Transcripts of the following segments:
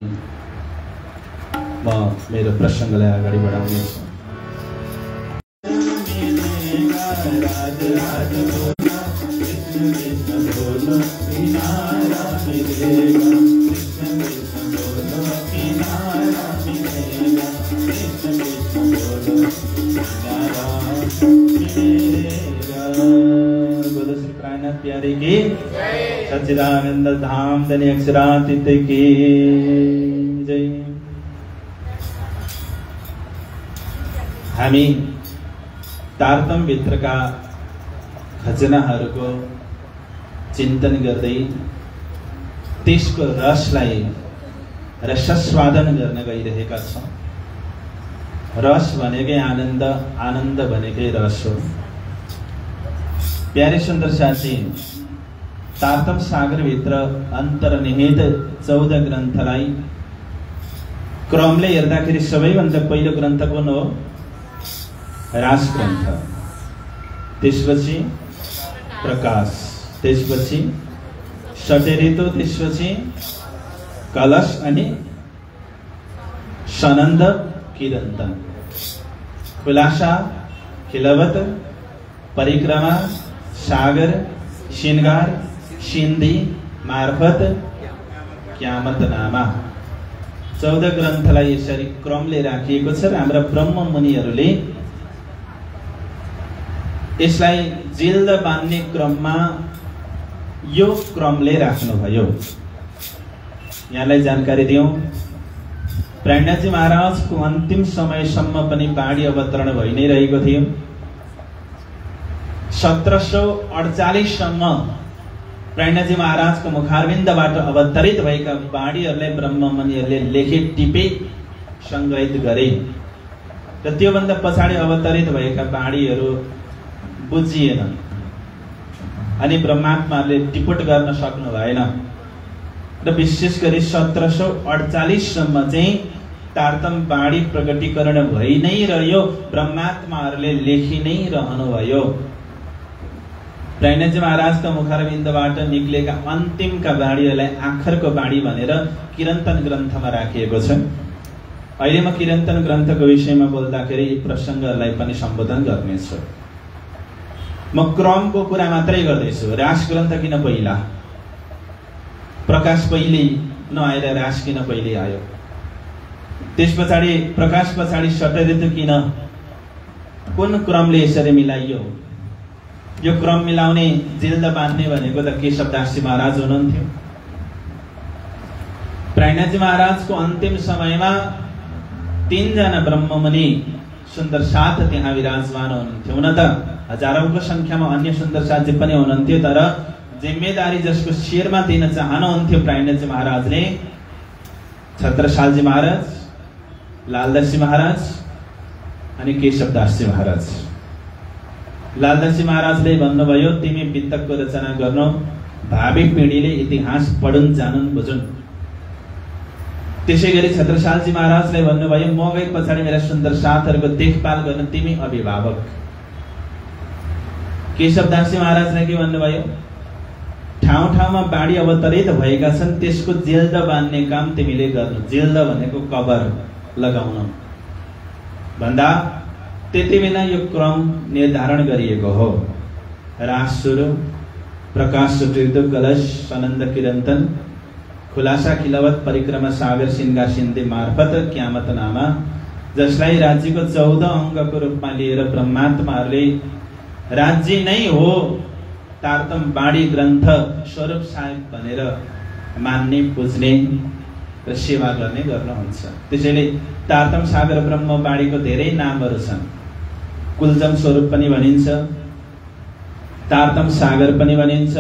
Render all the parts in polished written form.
म मेरो प्रसङ्गलाई अगाडि बढाउनेछु। बोलो श्री प्राणनाथ प्यारे की सच्चिदानंद धाम धनी अक्षरातीत की जय। हामी तारतम भित्रका खजनाहरूको चिन्तन गर्दै त्यसको रसलाई रसास्वादन गर्न गइरहेका छौँ। रस भनेकै आनन्द, आनन्द भनेकै रस हो। प्यारे सुन्दर साथी, तारतम सागरभित्र अन्तर्निहित 14 ग्रन्थलाई क्रमले हेर्दाखेरि सबैभन्दा पहिलो ग्रन्थ कुन हो? रास ग्रन्थ, त्यसपछि प्रकाश, त्यसपछि सटेरितो, त्यसपछि कलश अनि सनन्द किरन्तन, खुलासा, खिलवत, परिक्रमा, सागर, श्रृंगार, सिन्धी, मार्फत, क्यामत नामा 14 ग्रन्थलाई यसरी क्रमले राखिएको छ। हाम्रा ब्रह्म मुनिहरूले यसलाई जिल्द बान्ने क्रममा यो क्रमले राख्नुभयो। यहाँलाई जानकारी दिउँ, प्राणनाथजी महाराजको अन्तिम समयसम्म पनि बाणी अवतरण भइ नै रहेको थियो। 1748 सम्म प्राणनाथजी महाराजको मुखारविन्दबाट अवतरित भएका बाणीहरूलाई ब्रह्ममुनिहरूले लेखे टिपे संग्रहित गरे र त्योभन्दा पछाडि अवतरित भएका बाणीहरू बुझिएन अनि ब्रह्मात्माहरूले टिपुट गर्न सक्नु भएन र विशेष गरी 1748 सम्म चाहिँ तारतम बाणी प्रकटीकरण भइ नै रह्यो, ब्रह्मात्माहरूले लेखि नै रहनुभयो। प्राणनाथजी महाराजका मुखारविन्दबाट निक्लेका अन्तिमका बाणीहरूलाई आखरको बाणी भनेर किरन्तन ग्रन्थमा राखिएको छ। अहिले म किरन्तन ग्रन्थको विषयमा बोल्दाखेरि यी प्रसङ्गहरूलाई पनि सम्बोधन गर्नेछु। म क्रमको कुरा मात्रै गर्दैछु। रास ग्रन्थ किन पहिला, प्रकाश पहिले नआएर रास किन पहिले आयो, त्यस पछाडि प्रकाश पछाडि सटरितो किन, कुन क्रमले यसरी मिलाइयो? यो क्रम मिलाउने, जिल्द बान्ने भनेको त केशवदासजी महाराज हुनुहुन्थ्यो। प्राणनाथजी महाराजको अन्तिम समयमा 3 जना ब्रह्ममुनि सुन्दर साथ त्यहाँ विराजमान हुनुहुन्थ्यो। हुन त हजारौंको संख्यामा अन्य सुन्दर साथजी पनि हुनुहुन्थ्यो, तर जिम्मेदारी जसको शिरमा दिन चाहनुहुन्थ्यो प्राणनाथजी महाराजले, छत्रसालजी महाराज, लालदासजी महाराज अनि केशवदासजी महाराज। लालदासजी महाराजले भन्नुभयो, तिमी वितकको रचना गर्नु, भावी पिँढीले इतिहास पढुन्, जानुन्, बुझुन्। त्यसै गरी छत्रसालजी महाराजले भन्नुभयो, म गए पछाडि मेरा सुन्दर साथहरूको देखभाल गर्न तिमी अभिभावक। केशवदासजी महाराजले के भन्नुभयो, ठाउँ ठाउँमा बाणी अवतरित भएका छन्, त्यसको जिल्द बान्ने काम तिमीले गर्नु। जिल्द भनेको कभर लगाउनु भन्दा त्यति बेला यो क्रम निर्धारण गरिएको हो। रास सुरु, प्रकाश सटरितो, कलश, सनन्द किरन्तन, खुलासा, खिलवत, परिक्रमा, सागर, श्रृंगार, सिन्धी, मार्फत, क्यामत नामा, जसलाई राज्यको 14 अङ्गको रूपमा लिएर ब्रह्मात्माहरूले राज्य नै हो तारतम बाणी ग्रन्थ स्वरूप साहेब भनेर मान्ने, पुज्ने र सेवा गर्ने गर्नुहुन्छ। त्यसैले तारतम सागर ब्रह्म बाणीको धेरै नामहरू छन्। कुलजम स्वरूप पनि भनिन्छ, तारतम सागर पनि भनिन्छ,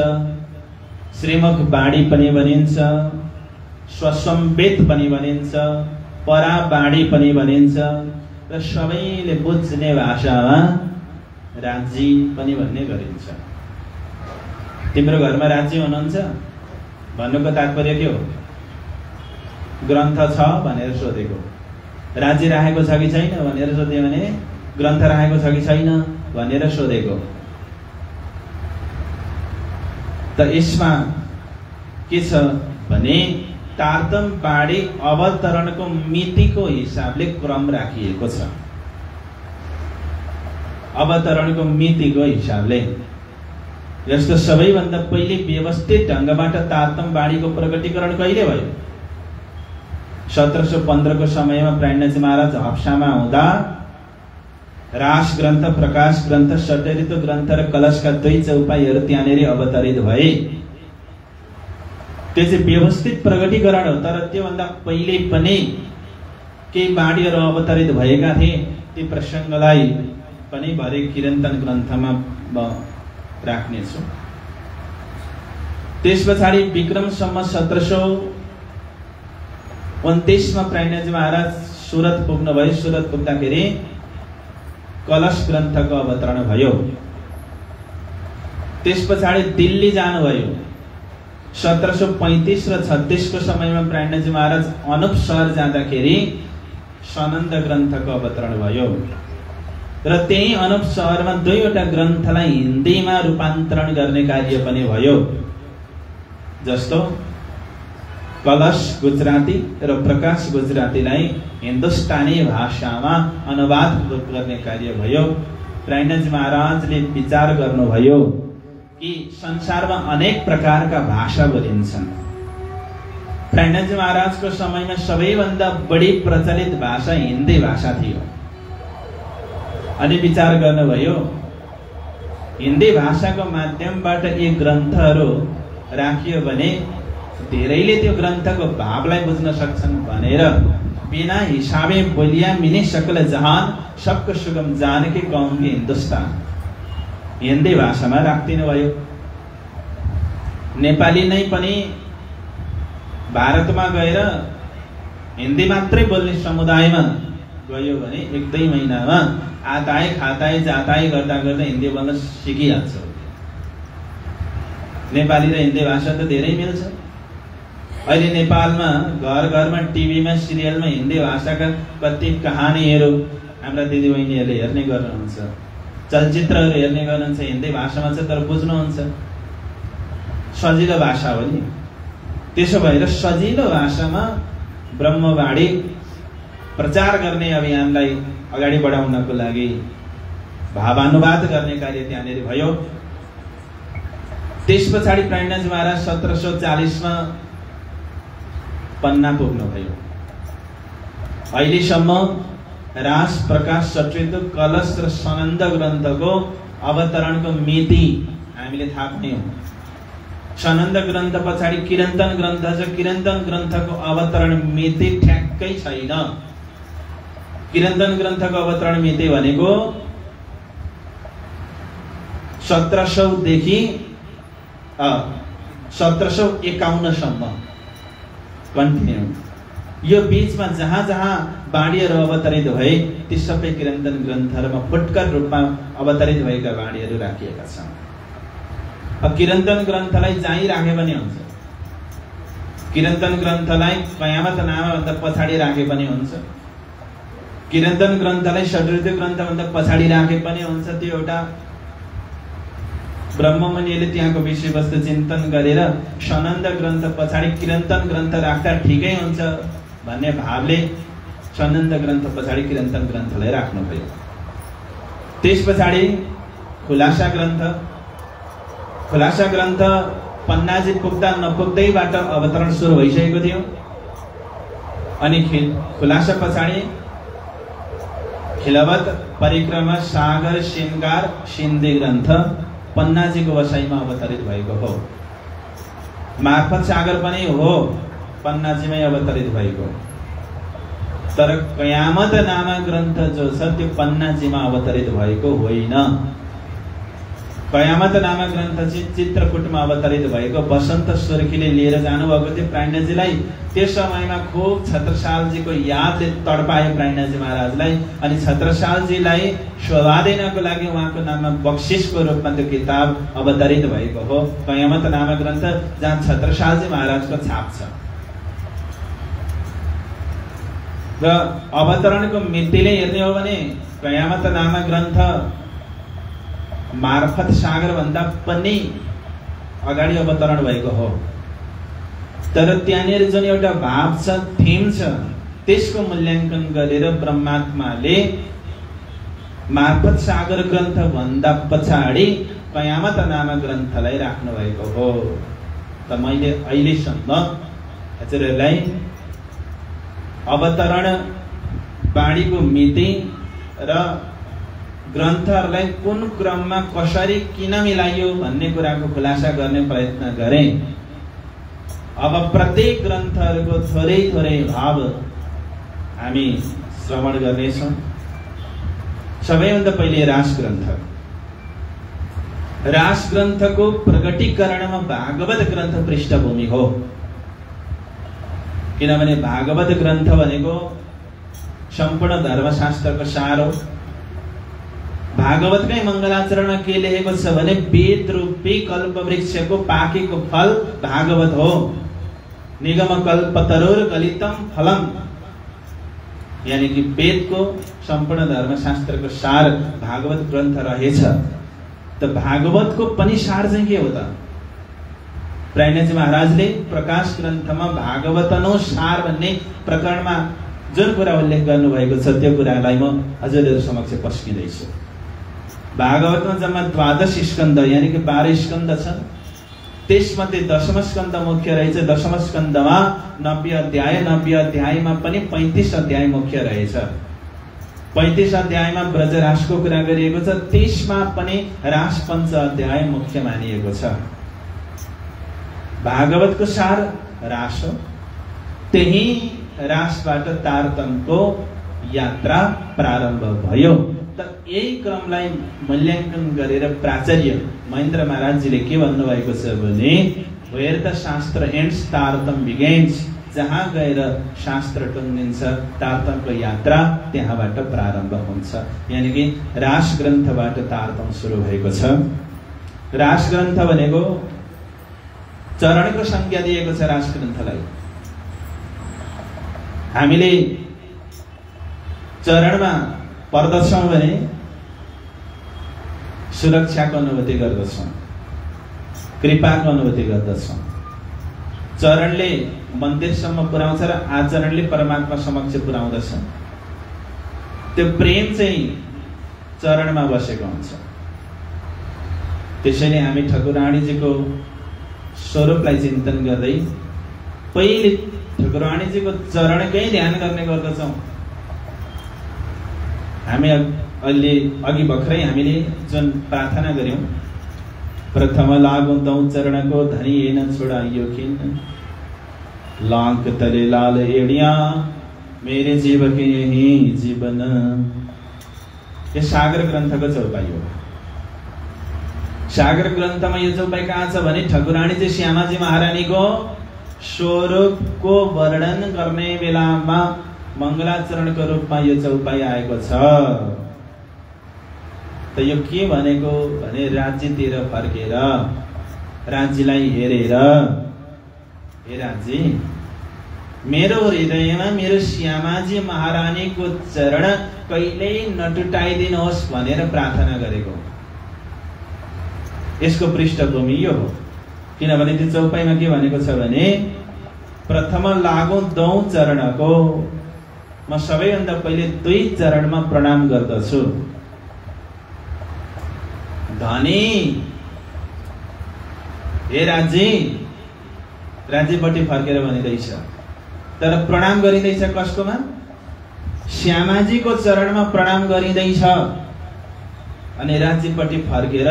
श्रीमुख बाणी पनि भनिन्छ, स्वसंवेद पनि भनिन्छ, परा बाणी पनि भनिन्छ र सबैले बुझ्ने भाषामा राज्य पनि भन्ने गरिन्छ। तिम्रो घरमा राज्य हुनुहुन्छ भन्नुको तात्पर्य के हो? ग्रन्थ छ भनेर सोधेको। राज्य राखेको छ कि छैन भनेर सोध्यो भने ग्रन्थ राखेको छ कि छैन भनेर सोधेको। त यसमा के छ भने तारतम्यवाणी अवतरणको मितिको हिसाबले क्रम राखिएको छ। अवतरणको मितिको हिसाबले यसको सबैभन्दा पहिले व्यवस्थित ढङ्गबाट तारतम्यवाणीको प्रकटीकरण कहिले भयो? 1715 को समयमा प्राणनाथजी महाराज हप्सामा हुँदा रास ग्रन्थ, प्रकाश ग्रन्थ, सटरितो ग्रन्थ र कलशका 2 चौपाईहरू त्यहाँनेरि अवतरित भए। त्यो चाहिँ व्यवस्थित प्रकटीकरण हो। तर त्योभन्दा पहिले पनि केही बाणीहरू अवतरित भएका थिए। ती प्रसङ्गलाई पनि भरे किरन्तन ग्रन्थमा राख्नेछु। त्यस पछाडि विक्रम सम्म 1729 मा प्राणनाथजी महाराज सुरत पुग्नुभयो। सुरत पुग्दाखेरि कलश ग्रन्थको अवतरण भयो। त्यस पछाडि दिल्ली जानुभयो। 1735 र 36 को समयमा प्राणनाथजी महाराज अनुप सहर जाँदाखेरि सनन्द ग्रन्थको अवतरण भयो र त्यही अनुप सहरमा 2वटा ग्रन्थलाई हिन्दीमा रूपान्तरण गर्ने कार्य पनि भयो। जस्तो कलश गुजराती र प्रकाश गुजरातीलाई हिन्दुस्तानी भाषामा अनुवाद गर्ने कार्य भयो। प्राणनाथजी महाराजले विचार गर्नुभयो कि संसारमा अनेक प्रकारका भाषा बोलिन्छन्। प्राणनाथजी महाराजको समयमा सबैभन्दा बढी प्रचलित भाषा हिन्दी भाषा थियो। अनि विचार गर्नुभयो हिन्दी भाषाको माध्यमबाट यी ग्रन्थहरू राखियो भने धेरैले त्यो ग्रन्थको भावलाई बुझ्न सक्छन् भनेर बिना हिसाबे बोलिया मिने सकल जहान सबको सुगम जानकी कौम की हिन्दुस्तान हिन्दी भाषामा राखिदिनु भयो। नेपाली नै पनि भारतमा गएर हिन्दी मात्रै बोल्ने समुदायमा गयो भने 1-2 महिनामा आताए खाताए जाताए गर्दा गर्दा हिन्दी बोल्न सिकिहाल्छ। नेपाली र हिन्दी भाषा त धेरै मिल्छ। अहिले नेपालमा घर घरमा टिभीमा सिरियलमा हिन्दी भाषाका कति कहानीहरू हाम्रा दिदीबहिनीहरूले हेर्ने गर्नुहुन्छ। चलचित्रहरू हेर्ने गर्नुहुन्छ हिन्दी भाषामा छ, तर बुझ्नुहुन्छ। सजिलो भाषा हो नि। त्यसो भएर सजिलो भाषामा ब्रह्मवाणी प्रचार गर्ने अभियानलाई अगाडि बढाउनको लागि भावानुवाद गर्ने कार्य त्यहाँनिर भयो। त्यस पछाडि प्राणनाथजी महाराज 1740 मा पन्ना पुग्नुभयो। अहिलेसम्म रास, प्रकाश, सचेतो, कलश र सनन्द ग्रन्थको अवतरणको मिति हामीले थाहा पायौं। सनन्द ग्रन्थ पछाडि किरन्तन ग्रन्थ छ। किरन्तन ग्रन्थको अवतरण मिति ठ्याक्कै छैन। किरन्तन ग्रन्थको अवतरण मिति भनेको 1700 देखि 1751 सम्म कन्टिन्यू। यो बीचमा जहाँ जहाँ बाणीहरू अवतरित भए ती सबै किरन्तन ग्रन्थहरूमा फुटकर रूपमा अवतरित भएका बाणीहरू राखिएका छन्। अब किरन्तन ग्रन्थलाई चाहिँ राखे पनि हुन्छ। किरन्तन ग्रन्थलाई कयामत नामाभन्दा पछाडि राखे पनि हुन्छ। किरन्तन ग्रन्थलाई षड्रुद्र ग्रन्थभन्दा पछाडि राखे पनि हुन्छ। त्यो एउटा ब्रह्ममुनिले त्यहाँको विषयवस्तु चिन्तन गरेर सनन्द ग्रन्थ पछाडि किरन्तन ग्रन्थ राख्दा ठिकै हुन्छ भन्ने भावले सनन्द ग्रन्थ पछाडि किरन्तन ग्रन्थलाई राख्नुभयो। त्यस पछाडि खुलासा ग्रन्थ। खुलासा ग्रन्थ पन्नाजी पुग्दा नपुग्दैबाट अवतरण सुरु भइसकेको थियो। अनि खुलासा पछाडि खिलवत, परिक्रमा, सागर, श्रृंगार, सिन्धी ग्रन्थ पन्नाजीको वसाइमा अवतरित भएको हो। मार्फत सागर पनि हो पन्नाजीमै अवतरित भएको। तर कयामत नामक ग्रन्थ जो छ त्यो पन्नाजीमा अवतरित भएको होइन। कयामत नामक ग्रन्थ चाहिँ चित्रकूटमा अवतरित भएको। वसन्त सुर्खीले लिएर जानुभएको थियो प्राणनाथजीलाई। त्यस समयमा खुब छत्रसालजीको यादले तडपायो प्राणनाथजी महाराजलाई। अनि छत्रसालजीलाई शोभा दिनको लागि उहाँको नाममा बक्सिसको रूपमा त्यो किताब अवतरित भएको हो, कयामत नामक ग्रन्थ, जहाँ छत्रसालजी महाराजको छाप छ। र अवतरणको मितिले हेर्ने हो भने कयामत नामक ग्रन्थ मार्फत सागर भन्दा पनि अगाडि अवतरण भएको हो। तर त्यहाँनिर जुन एउटा भाव छ, थीम छ, त्यसको मूल्याङ्कन गरेर ब्रह्मात्माले मार्फत सागर ग्रन्थ भन्दा पछाडि कयामत नामक ग्रन्थलाई राख्नु भएको हो। त मैले अहिलेसम्म हजुरहरूलाई अवतरण बाणीको मिति र ग्रन्थहरूलाई कुन क्रममा कसरी किन मिलाइयो भन्ने कुराको खुलासा गर्ने प्रयत्न गरे। अब प्रत्येक ग्रन्थहरूको थोरै थोरै भाव हामी श्रवण गर्नेछौँ। सबैभन्दा पहिले रास ग्रन्थ। रास ग्रन्थको प्रगटीकरणमा भागवत ग्रन्थ पृष्ठभूमि हो। किनभने भागवत ग्रन्थ भनेको सम्पूर्ण धर्मशास्त्रको सार हो। भागवतकै मङ्गलाचरणमा के लेखेको छ भने वेद रूपी कल्पवृक्षको पाकेको फल भागवत हो। निगम कल्पतरोर गलितम फलम, यानी कि वेदको सम्पूर्ण धर्मशास्त्रको सार भागवत ग्रन्थ रहेछ। त भागवतको पनि सार चाहिँ के हो त? प्रायणजी महाराजले प्रकाश ग्रन्थमा भागवतनो सार भन्ने प्रकरणमा जुन कुरा उल्लेख गर्नुभएको छ त्यो कुरालाई म हजुरहरू समक्ष पस्किँदैछु। भागवतमा जम्मा 12 स्कन्द यानी कि 12 स्कन्द छन्। त्यसमध्ये 10औं स्कन्द मुख्य रहेछ। 10औं स्कन्दमा 90 अध्याय, 90 अध्यायमा पनि 35 अध्याय मुख्य रहेछ। 35 अध्यायमा ब्रजरासको कुरा गरिएको छ। त्यसमा पनि रास 5 अध्याय मुख्य मानिएको छ। भागवतको सार रास हो। त्यही रासबाट तारतम्यको यात्रा प्रारम्भ भयो। त यही क्रमलाई मूल्याङ्कन गरेर प्राचार्य महेन्द्र महाराजजीले के भन्नुभएको छ भने वेयर द शास्त्र एन्ड्स तारतम्य बिगिन्स, जहाँ गएर शास्त्र टुङ्गिन्छ तारतम्यको यात्रा त्यहाँबाट प्रारम्भ हुन्छ। यानी कि रास ग्रन्थबाट तारतम्य सुरु भएको छ। रास ग्रन्थ भनेको चरणको संज्ञा दिएको छ। रास ग्रन्थलाई हामीले चरणमा पर्दछौँ भने सुरक्षाको अनुभूति गर्दछौँ, कृपाको अनुभूति गर्दछौँ। चरणले मन्दिरसम्म पुर्याउँछ र आचरणले परमात्मा समक्ष पुर्याउँदछ। त्यो प्रेम चाहिँ चरणमा बसेको हुन्छ। त्यसैले हामी ठाकुराणीजीको स्वरूपलाई चिन्तन गर्दै पहिले ठाकुराणीजीको चरणकै ध्यान गर्ने गर्दछौँ। हामी अहिले अघि भर्खरै हामीले जुन प्रार्थना गर्यौं, प्रथम लागु दौ चरणको धनी न छोडाइयो किन, लांक तले लाल एडिया मेरे जीव के यही जीवन। यो सागर ग्रन्थको चौपाई हो। सागर ग्रन्थमा यो चौपाई कहाँ छ भने ठाकुराणीजी श्यामाजी महारानीको स्वरूपको वर्णन गर्ने बेलामा मङ्गलाचरणको रूपमा यो चौपाई आएको छ। त यो के भनेको भने राज्यतिर फर्केर राज्यलाई हेरेर, हे राज्य मेरो हृदयमा मेरो श्यामाजी महारानीको चरण कहिल्यै नटुटाइदिनुहोस् भनेर प्रार्थना गरेको। यसको पृष्ठभूमि यो हो। किनभने त्यो चौपाईमा के भनेको छ भने प्रथम लागु दौ चरणको, म सबैभन्दा पहिले 2 चरणमा प्रणाम गर्दछु। धनी हे राज्य, राज्यपट्टि फर्केर भनिँदैछ। तर प्रणाम गरिँदैछ कसकोमा? श्यामाजीको चरणमा प्रणाम गरिँदैछ। अनि राज्यपट्टि फर्केर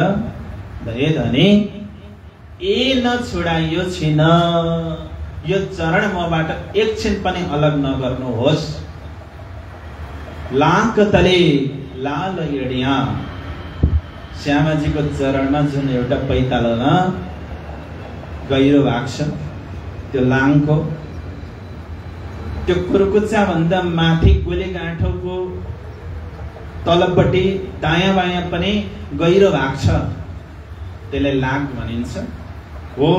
हे धनी ए नछोडाइयो छिन, यो चरण मबाट एकछिन पनि अलग नगर्नुहोस्। लांक तले लाल एडिया, श्यामाजीको चरणमा जुन एउटा पैतालोमा गहिरो भाग छ त्यो लाङको, त्यो कुर्कुच्चा भन्दा माथि गोली गाँठोको तलपट्टि दायाँ बायाँ पनि गहिरो भाग छ, त्यसलाई लाङ भनिन्छ। हो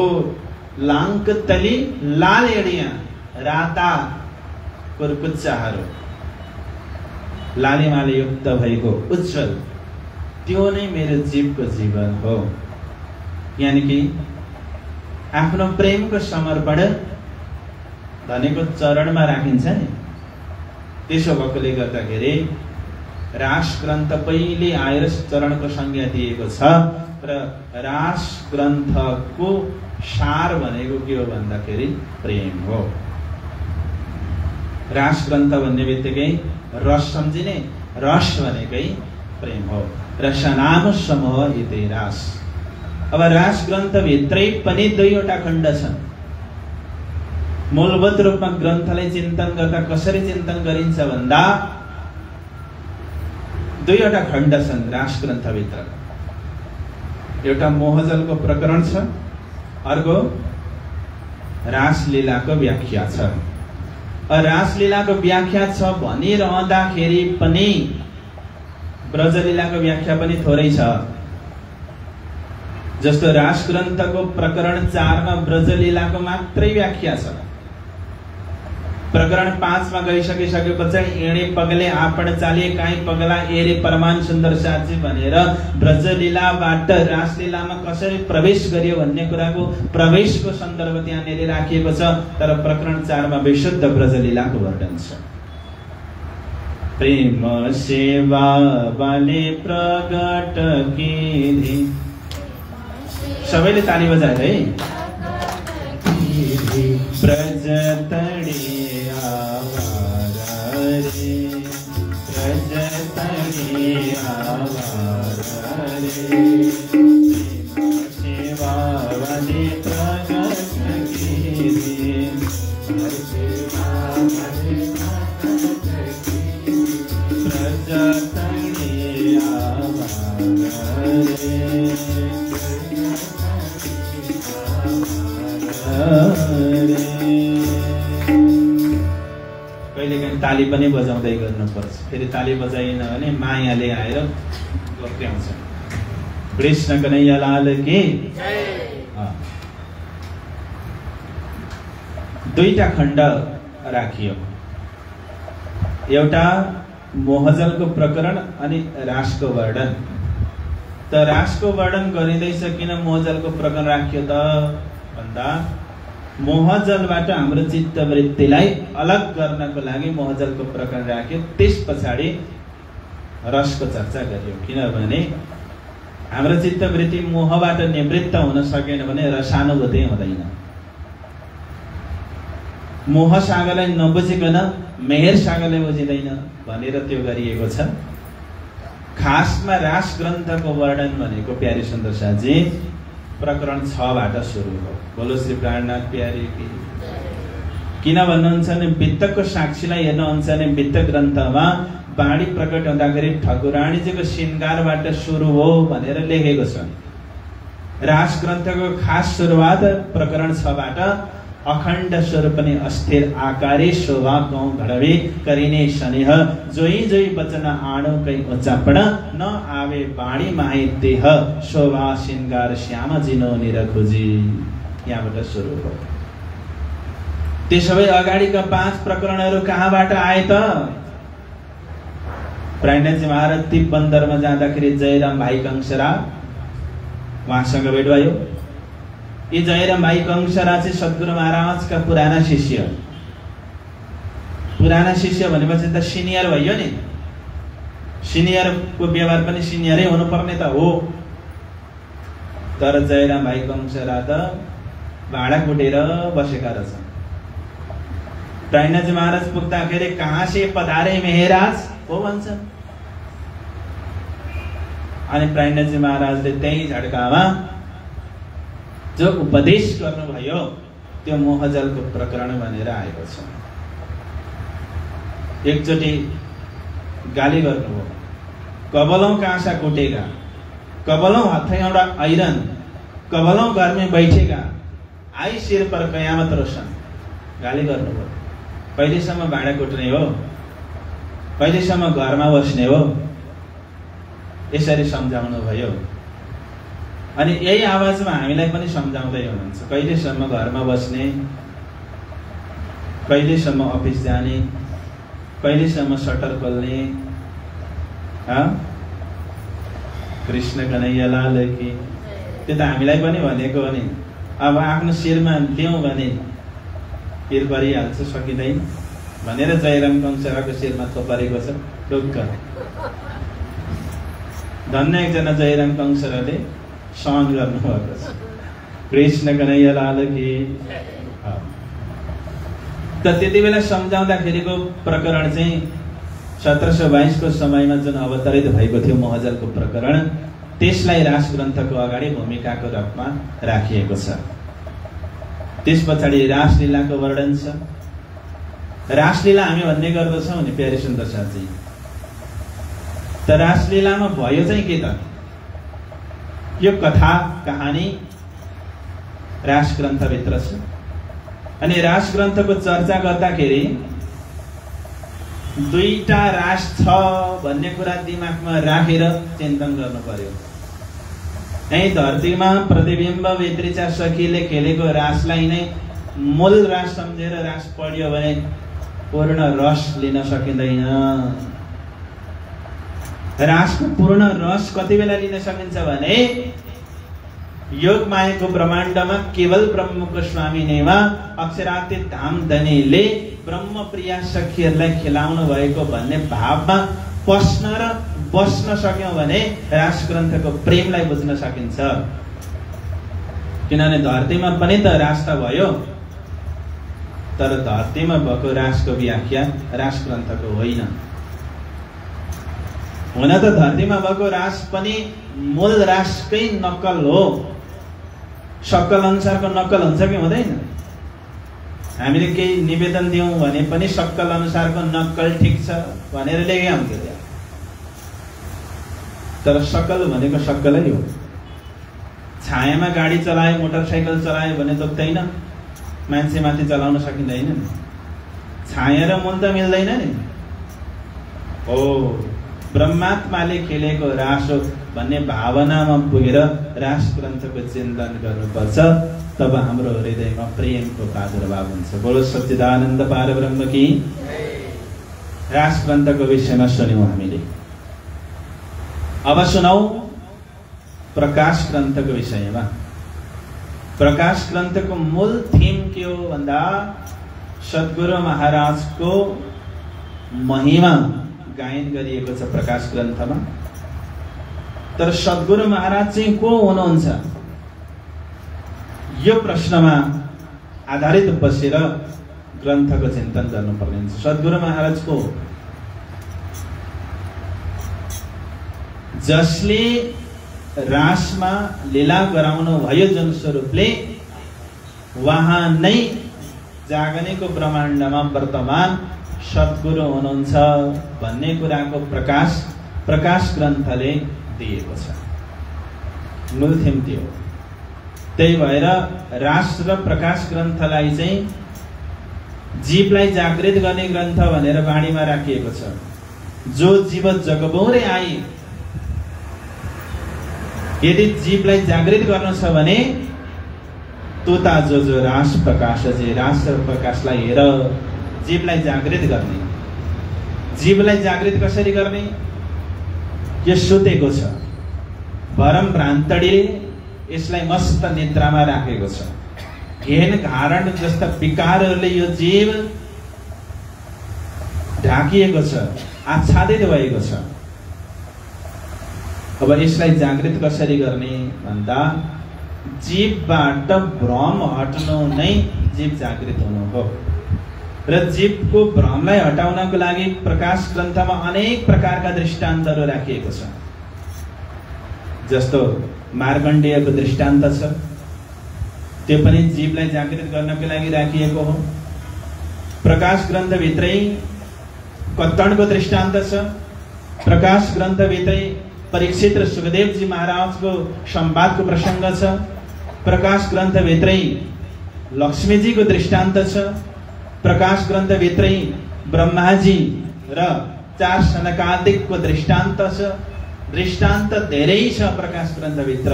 लांक तली लाल एडिया, राता कुर्कुच्चाहरू लालिमाले युक्त भएको उज्जवल, त्यो नै मेरो जीवको जीवन हो। यानी कि आफ्नो प्रेमको समर्पण भनेको चरणमा राखिन्छ नि। त्यसो भएकोले गर्दाखेरि रास ग्रन्थ पहिले आएर चरणको संज्ञा दिएको छ र रास ग्रन्थको सार भनेको के हो भन्दाखेरि प्रेम हो। रास ग्रन्थ भन्ने बित्तिकै रस सम्झिने, रस भनेकै प्रेम हो। रसनाम समूह इति रास। अब रास ग्रन्थ भित्रै पनि दुईवटा खण्ड छन्। मूलभूत रूपमा ग्रन्थलाई चिन्तन गर्दा कसरी चिन्तन गरिन्छ भन्दा दुईवटा खण्ड छन् रास ग्रन्थभित्र। एउटा मोहजलको प्रकरण छ, अर्को रासलीलाको व्याख्या छ। रासलीलाको व्याख्या छ भनिरहँदाखेरि पनि ब्रजलीलाको व्याख्या पनि थोरै छ। जस्तो रास ग्रन्थको प्रकरण 4 मा ब्रजलीलाको मात्रै व्याख्या छ। प्रकरण 5 मा गइसकेपछि एणे पगले आपण चाले काई पगला एरे परमान सुन्दर साथी भनेर ब्रजलीलाबाट रासलीलामा कसरी प्रवेश गरियो भन्ने कुराको प्रवेशको सन्दर्भ त्यहाँनेर राखिएको छ। तर प्रकरण 4 मा विशुद्ध ब्रजलीलाको वर्णन छ। प्रेम सेवा वाले प्रगट कीधि। सबैले ताली बजाए है। ब्रज तडी आवार रे, ब्रज तडी आवार रे, सेवा वाले प्रगट कीधि, सेवा वाले ब्रज तडी आवार रे। कहिलेकाहीँ ताली पनि बजाउँदै गर्नुपर्छ। फेरि ताली बजाइन भने मायाले आएर गप्याउँछ। कृष्ण कन्हैया लाल की दुईटा खण्ड राखियो। एउटा मोहजलको प्रकरण अनि रासको वर्णन। त रासको वर्णन गरिँदैछ किन मोहजलको प्रकरण राखियो त भन्दा मोहजलबाट हाम्रो चित्तवृत्तिलाई अलग गर्नको लागि मोहजलको प्रकरण राख्यो। त्यस पछाडि रसको चर्चा गरियो। किनभने हाम्रो चित्तवृत्ति मोहबाट निवृत्त हुन सकेन भने रसानुभूति हुँदैन। मोह सागरलाई नबुझिकन मेहेर सागरलाई बुझिँदैन भनेर त्यो गरिएको छ। खासमा रास ग्रन्थको वर्णन भनेको प्यारी सुन्दर साथी प्रकरण 6 बाट सुरु हो। बोलो श्री प्राणनाथ प्यारी की। किन भन्नुहुन्छ भने वित्तको साक्षीलाई हेर्नुहुन्छ भने वित्त ग्रन्थमा बाणी प्रकट हुँदाखेरि ठकुरानीजीको श्रृंगारबाट सुरु हो भनेर लेखेको छ। रास ग्रन्थको खास सुरुवात प्रकरण 6 बाट अखण्ड स्वरूपने अस्थिर आकारे शोभा कौ घडवे करिने स्नेह जोई जोई वचन आणो कै उच्चापण न आवे बाणी माहे देह शोभा श्रृंगार श्याम जिनो निरखुजी। यहाँबाट सुरु हो। त्यसो भए अगाडिका 5 प्रकरणहरू कहाँबाट आए त? प्राणनाथजी महाराज तिब्बन्दरमा जाँदाखेरि जयराम भाइ कंसरा उहाँसँग भेट भयो। यी जयराम भाइ कंसरा चाहिँ सद्गुरु महाराजका पुराना शिष्य। पुराना शिष्य भनेपछि त सिनियर भयो नि। सिनियरको व्यवहार पनि सिनियरै हुनुपर्ने त हो। तर जयराम भाइ कंसरा त भाडा कुटेर बसेका रहेछन्। प्राणनाथजी महाराज पुग्दाखेरि कहाँ से पधारे मेहराज हो भन्छन्। अनि प्राणनाथजी महाराजले त्यही झड्कामा जो उपदेश गर्नुभयो त्यो मोहजलको प्रकरण भनेर आएको छ। एकचोटि गाली गर्नुभयो, कबलों काँसा कुटेगा, कबलों हथे एउटा आइरन, कबलों घर में बैठेगा, आई सिर पर कयामत रोशन। गाली गर्नुभयो। कहिलेसम्म भाँडा कुट्ने हो, कहिलेसम्म घरमा बस्ने हो, यसरी सम्झाउनु भयो। अनि यही आवाजमा हामीलाई पनि सम्झाउँदै हुनुहुन्छ। कहिलेसम्म घरमा बस्ने, कहिलेसम्म अफिस जाने, कहिलेसम्म सटर खोल्ने। कृष्ण कन्हैया लाल की। त्यो त हामीलाई पनि भनेको हो नि। अब आफ्नो शिरमा ल्याउँ भने पिर परिहाल्छ सकिँदैन भनेर जयराम कंसराको शिरमा थोपारेको छ ढुक्क। धन्य एकजना जयराम कंसराले सहन गर्नुभएको छ। कृष्ण कन्हैया लाल की। त त्यति बेला सम्झाउँदाखेरिको प्रकरण चाहिँ 1722 को समयमा जुन अवतरित भएको थियो महजलको प्रकरण, त्यसलाई रास ग्रन्थको अगाडि भूमिकाको रूपमा राखिएको छ। त्यस पछाडि रासलीलाको वर्णन छ। रासलीला हामी भन्ने गर्दछौँ नि प्यारे सुन्दर साथी, त रासलीलामा भयो चाहिँ के त? यो कथा कहानी रास ग्रन्थभित्र छ। अनि रास ग्रन्थको चर्चा गर्दाखेरि दुईटा रास छ भन्ने कुरा दिमागमा राखेर चिन्तन गर्नु पर्यो। यही धरतीमा प्रतिबिम्ब भित्रिचा सखीले खेलेको रासलाई नै मूल रास सम्झेर रास पढ्यो भने पूर्ण रस लिन सकिँदैन। रासको पूर्ण रस कति बेला लिन सकिन्छ भने योग मायाको ब्रह्माण्डमा केवल ब्रह्मको स्वामी नेमा अक्षरातीत धाम धनीले ब्रह्म प्रिया सखीहरूलाई खेलाउनु भएको भन्ने भावमा पस्न र बस्न सक्यौं भने रास ग्रन्थको प्रेमलाई बुझ्न सकिन्छ। किनभने धरतीमा पनि त रास त भयो, तर धरतीमा भएको रासको व्याख्या रास ग्रन्थको होइन। हुन त धरतीमा भएको रास पनि मूल रासकै नक्कल हो। सक्कल अनुसारको नक्कल हुन्छ कि हुँदैन? हामीले केही निवेदन दियौं भने पनि सक्कल अनुसारको नक्कल ठिक छ भनेर लेखे हुन्थ्यो त्यहाँ। तर सक्कल भनेको सक्कलै हो। छायामा गाडी चलायो, मोटरसाइकल चलायो भने तोक्दैन, मान्छेमाथि चलाउन सकिँदैन। छाया र मूल त मिल्दैन नि। हो ब्रह्मात्माले खेलेको रास हो भन्ने भावनामा पुगेर रास ग्रन्थको चिन्तन गर्नुपर्छ। तब हाम्रो हृदयमा प्रेमको प्रादुर्भाव हुन्छ। बोलो सच्चिदानन्द पारब्रह्म की। रास ग्रन्थको विषयमा सुन्यौं हामीले। अब सुनौ प्रकाश ग्रन्थको विषयमा। प्रकाश ग्रन्थको मूल थीम के हो भन्दा सद्गुरु महाराजको महिमा गायन गरिएको छ प्रकाश ग्रन्थमा। तर सद्गुरु महाराज चाहिँ को हुनुहुन्छ यो प्रश्नमा आधारित बसेर ग्रन्थको चिन्तन गर्नुपर्ने हुन्छ। सद्गुरु महाराज को जसले रासमा लीला गराउनु भयो जुन स्वरूपले, वहाँ नै जागनेको ब्रह्माण्डमा वर्तमान सद्गुरु हुनुहुन्छ भन्ने कुराको प्रकाश ग्रन्थले दिएको छ। मूल थीम त्यो हो। त्यही भएर रास र प्रकाश ग्रन्थलाई चाहिँ जीवलाई जागृत गर्ने ग्रन्थ भनेर बाणीमा राखिएको छ। जो जीव जगबौरे आई, यदि जीवलाई जागृत गर्न छ भने तोता जो रास प्रकाश जे रास र प्रकाशलाई हेर जीवलाई जागृत गर्ने। जीवलाई जागृत कसरी गर्ने? यो सुतेको छ, भरम भ्रान्तडीले यसलाई मस्त निद्रामा राखेको छ। घेन घारण जस्ता विकारहरूले यो जीव ढाकिएको छ, आच्छादित भएको छ। अब यसलाई जागृत कसरी गर्ने भन्दा जीवबाट भ्रम हट्नु नै जीव जागृत हुनु हो। र जीवको भ्रमलाई हटाउनको लागि प्रकाश ग्रन्थमा अनेक प्रकारका दृष्टान्तहरू राखिएको छ। जस्तो मार्कण्डेयको दृष्टान्त छ, त्यो पनि जीवलाई जागृत गर्नको लागि राखिएको हो। प्रकाश ग्रन्थभित्रै कत्तणको दृष्टान्त छ। प्रकाश ग्रन्थभित्रै परीक्षित र सुखदेव जी महाराजको संवादको प्रसंग छ। प्रकाश ग्रन्थभित्रै लक्ष्मीजीको दृष्टान्त छ। प्रकाश ग्रन्थभित्रै ब्रह्माजी र 4 सनकादिकको दृष्टान्त छ। दृष्टान्त धेरै छ प्रकाश ग्रन्थभित्र।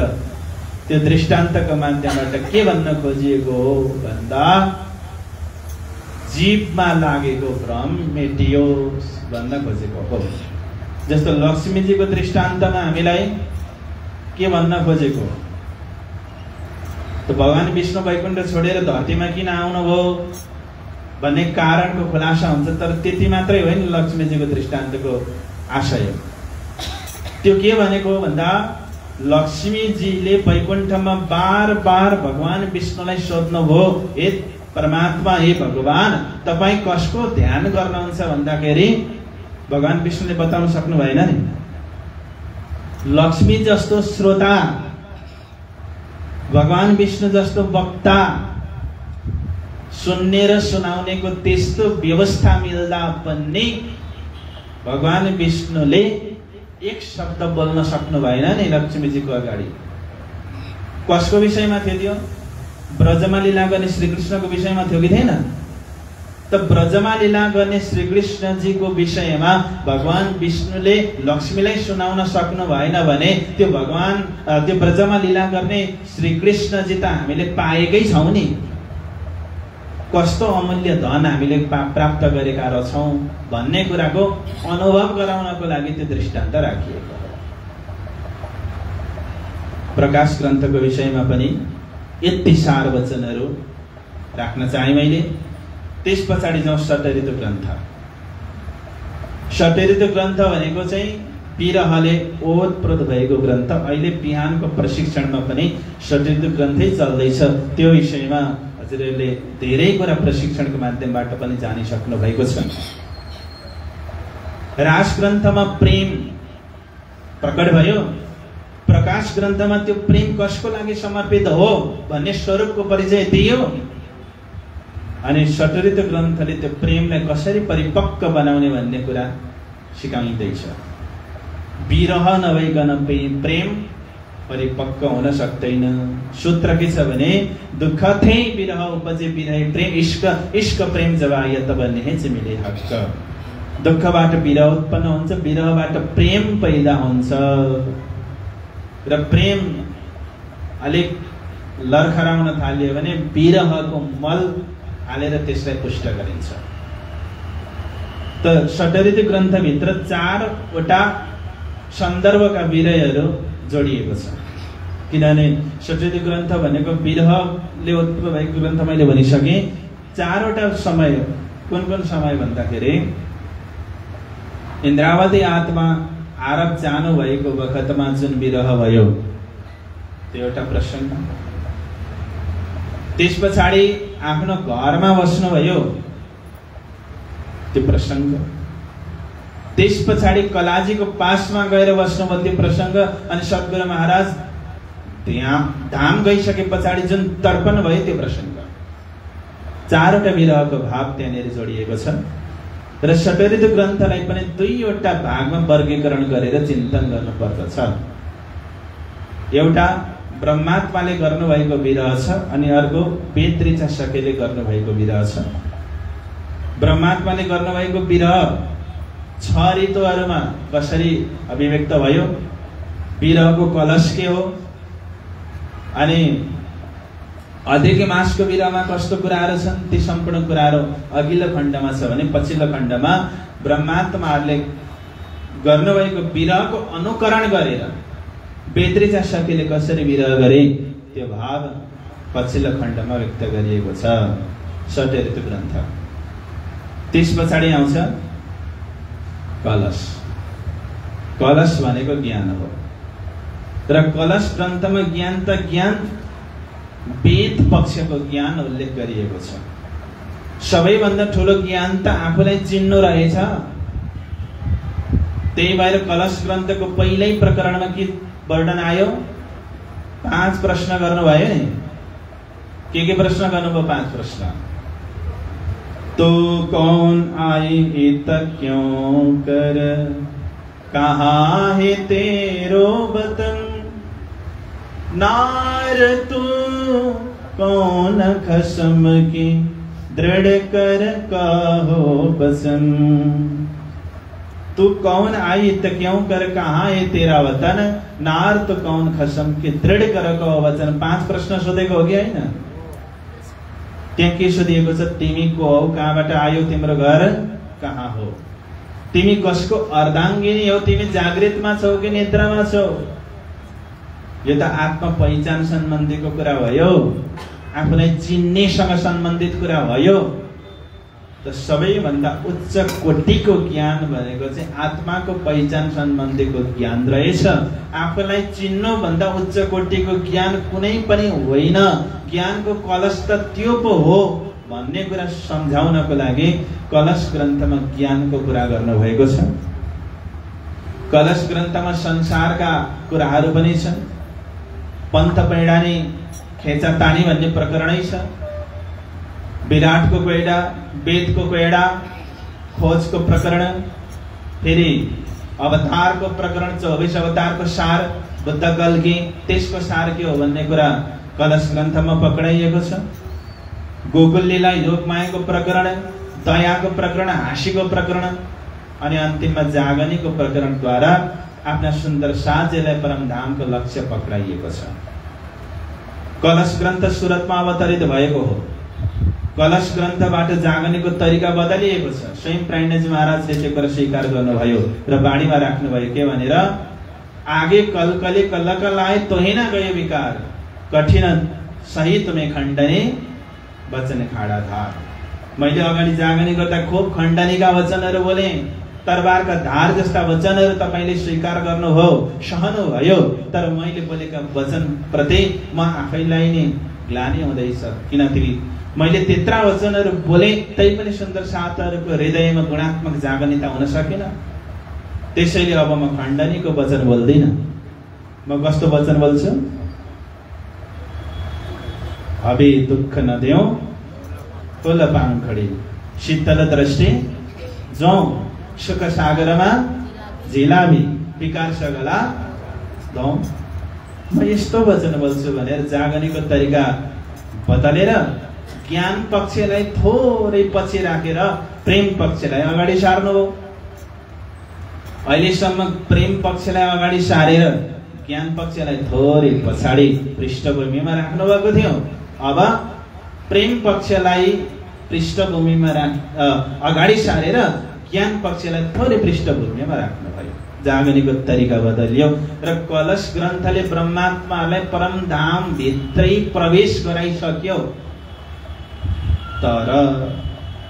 त्यो दृष्टान्तको माध्यमबाट के भन्न खोजिएको हो भन्दा जीवमा लागेको भ्रम मेटियोस् भन्न खोजेको हो। जस्तो लक्ष्मीजीको दृष्टान्तमा हामीलाई के भन्न खोजेको? त भगवान विष्णु वैकुण्ठ छोडेर धरतीमा किन आउनुभयो भन्ने कारणको खुलासा हुन्छ। तर त्यति मात्रै होइन लक्ष्मीजीको दृष्टान्तको आशय। त्यो के भनेको भन्दा लक्ष्मीजीले वैकुण्ठमा बार बार भगवान विष्णुलाई सोध्नुभयो, हे परमात्मा, हे भगवान, तपाईँ कसको ध्यान गर्नुहुन्छ भन्दाखेरि भगवान विष्णुले बताउन सक्नु भएन नि। लक्ष्मी जस्तो श्रोता, भगवान विष्णु जस्तो वक्ता, सुन्ने र सुनाउनेको त्यस्तो व्यवस्था मिल्दा पनि भगवान विष्णुले एक शब्द बोल्न सक्नु भएन नि लक्ष्मीजीको अगाडि। कसको विषयमा थियो त्यो? ब्रजमा लीला गर्ने श्रीकृष्णको विषयमा थियो कि थिएन? त ब्रजमा लीला गर्ने श्रीकृष्णजीको विषयमा भगवान विष्णुले लक्ष्मीलाई सुनाउन सक्नु भएन भने त्यो ब्रजमा लीला गर्ने श्रीकृष्णजी त हामीले पाएकै छौँ नि। कस्तो अमूल्य धन हामीले प्राप्त गरेका रहेछौँ भन्ने कुराको अनुभव गराउनको लागि त्यो दृष्टान्त राखिएको हो। प्रकाश ग्रन्थको विषयमा पनि यति सार वचनहरू राख्न चाहे मैले। त्यस पछाडि जाउँ षट्ऋतु ग्रन्थ। षट्ऋतु ग्रन्थ भनेको चाहिँ विरहले ओतप्रोत भएको ग्रन्थ। अहिले बिहानको प्रशिक्षणमा पनि षट्ऋतु ग्रन्थै चल्दैछ। त्यो विषयमा हजुरहरूले धेरै कुरा प्रशिक्षणको माध्यमबाट पनि जानिसक्नु भएको छ। रास ग्रन्थमा प्रेम प्रकट भयो। प्रकाश ग्रन्थमा त्यो प्रेम कसको लागि समर्पित हो भन्ने स्वरूपको परिचय दियो। अनि षट्ऋतु ग्रन्थले त्यो प्रेमलाई कसरी परिपक्व बनाउने भन्ने कुरा सिकाइँदैछ। विरह नभइकन प्रेम परिपक्व हुन सक्दैन। सूत्र के छ भने दुःख थे विरह उपजे विरह प्रेम इश्क प्रेम जब आए तब नेहे मिले हक। दुःखबाट विरह उत्पन्न हुन्छ, विरहबाट प्रेम पैदा हुन्छ र प्रेम अलिक लर्खराउन थाल्यो भने विरहको मल हालेर त्यसलाई पुष्ट गरिन्छ। त षट्ऋतु ग्रन्थभित्र 4 वटा सन्दर्भका विषयहरू जोडिएको छ। किनभने षट्ऋतु ग्रन्थ भनेको विरहले उत्पन्न भएको ग्रन्थ मैले भनिसकेँ। 4 वटा समय कुन कुन समय भन्दाखेरि इन्द्रावती आत्मा आरब जानु भएको वखतमा जुन विरह भयो त्यो एउटा प्रसङ्ग। त्यस पछाडि आफ्नो घरमा बस्नुभयो त्यो प्रसङ्ग। त्यस पछाडि कलाजीको पासमा गएर बस्नुभयो त्यो प्रसङ्ग। अनि सद्गुरु महाराज त्यहाँ धाम गइसके पछाडि जुन तर्पण भयो त्यो प्रसङ्ग। 4 वटा विरहको भाव त्यहाँनिर जोडिएको छ। र षट्ऋतु ग्रन्थलाई पनि 2 वटा भागमा वर्गीकरण गरेर चिन्तन गर्नुपर्दछ। एउटा ब्रह्मात्माले गर्नुभएको विरह छ अनि अर्को बेतृचा सखेले गर्नुभएको विरह छ। ब्रह्मात्माले गर्नुभएको विरह 6 ऋतुहरूमा कसरी अभिव्यक्त भयो, विरहको कलश के हो, अनि अधिक मासको विरहमा कस्तो कुराहरू छन्, ती सम्पूर्ण कुराहरू अघिल्लो खण्डमा छ भने पछिल्लो खण्डमा ब्रह्मात्माहरूले गर्नुभएको विरहको अनुकरण गरेर बेतृचा सखीले कसरी विरह गरे त्यो भाव पछिल्लो खण्डमा व्यक्त गरिएको छ षट्ऋतु ग्रन्थ। त्यस पछाडि आउँछ कलश। कलश भनेको ज्ञान हो र कलश ग्रन्थमा ज्ञान त ज्ञान वेद पक्षको ज्ञान उल्लेख गरिएको छ। सबैभन्दा ठुलो ज्ञान त आफूलाई चिन्नु रहेछ। त्यही भएर कलश ग्रन्थको पहिल्यै प्रकरणमा के वर्णन आयो? 5 प्रश्न गर्नुभयो नि। के प्रश्न गर्नुभयो? 5 प्रश्न। तो कौन आई इत क्यों कर, कहाँ है तेरो वतन, नार तू कौन खसम की दृढ़ कर कहो बसन। तू कौन आई त क्यों कर, कहाँ है तेरा वतन, नार तो कौन खसम के दृढ़ कर कहो वचन। 5 प्रश्न सोधेको हो कि होइन? त्यहाँ के सोधिएको छ? तिमी को हौ, कहाँबाट आयो, तिम्रो घर कहाँ हो, तिमी कसको अर्धाङ्गिनी हौ, तिमी जागृतमा छौ कि निद्रामा छौ। यो त आत्म पहिचान सम्बन्धीको कुरा भयो, आफूलाई चिन्नेसँग सम्बन्धित कुरा भयो। त सबैभन्दा उच्च कोटिको ज्ञान भनेको चाहिँ आत्माको पहिचान सम्बन्धीको ज्ञान रहेछ। आफूलाई चिन्नु भन्दा उच्च कोटिको ज्ञान कुनै पनि होइन। ज्ञानको कलश त त्यो पो हो भन्ने कुरा सम्झाउनको लागि कलश ग्रन्थमा ज्ञानको कुरा गर्नुभएको छ। कलश ग्रन्थमा संसारका कुराहरू पनि छन्। पन्थ पैडानी खेचातानी भन्ने प्रकरणै छ। विराटको कोइडा, वेदको कोइडा, खोजको प्रकरण, फेरि अवतारको प्रकरण, 24 अवतारको सार, बुद्ध कल्की, त्यसको सार के हो भन्ने कुरा कलश ग्रन्थमा पक्राइएको छ। गोकुल लीला, योगमायाको प्रकरण, दयाको प्रकरण, हाँसीको प्रकरण अनि अन्तिममा जागनीको प्रकरणद्वारा आफ्ना सुन्दर साझेलाई परमधामको लक्ष्य पक्राइएको छ। कलश ग्रन्थ सुरतमा अवतरित भएको हो। कलश ग्रन्थबाट जागनीको तरिका बदलिएको छ। स्वयं प्राणजी महाराजले त्यो कुरा स्वीकार गर्नुभयो र बाणीमा राख्नुभयो के भनेर, आगे कलकले कलकलाए तोही न गयो विकार, कठिन सही तुम्हें खण्डने वचन खाडा धार। मैले अगाडि जागनी गर्दा खूब खण्डनीका वचनहरू बोले, तरबारका धार जस्ता वचनहरू तपाईले स्वीकार गर्नुभयो, सहनुभयो, तर मैले बोलेका वचन प्रति म आफैलाई नै ग्लानि हुँदैछ। किनकि मैले त्यत्रा वचनहरू बोले तैपनि सुन्दर साथहरूको हृदयमा गुणात्मक जागनिता हुन सकेन। त्यसैले अब म खण्डनीको वचन बोल्दिन। म कस्तो वचन बोल्छु? अभी दुःख नदेऊ फुल पाङखडी, शीतल दृष्टि जाउँ सुख सागरमा झिलामी, विकार सगला धौँ। म यस्तो वचन बोल्छु भनेर जागनीको तरिका बदलेर ज्ञान पक्षलाई थोरै पछि राखेर प्रेम पक्षलाई अगाडि सार्नु हो। अहिलेसम्म प्रेम पक्षलाई अगाडि सारेर ज्ञान पक्षलाई थोरै पछाडि पृष्ठभूमिमा राख्नु भएको थियो। अब प्रेम पक्षलाई पृष्ठभूमिमा अगाडि सारेर ज्ञान पक्षलाई थोरै पृष्ठभूमिमा राख्नुभयो। जागनीको तरिका बदलियो र कलश ग्रन्थले ब्रह्मात्मालाई परमधाम भित्रै प्रवेश गराइसक्यो। तर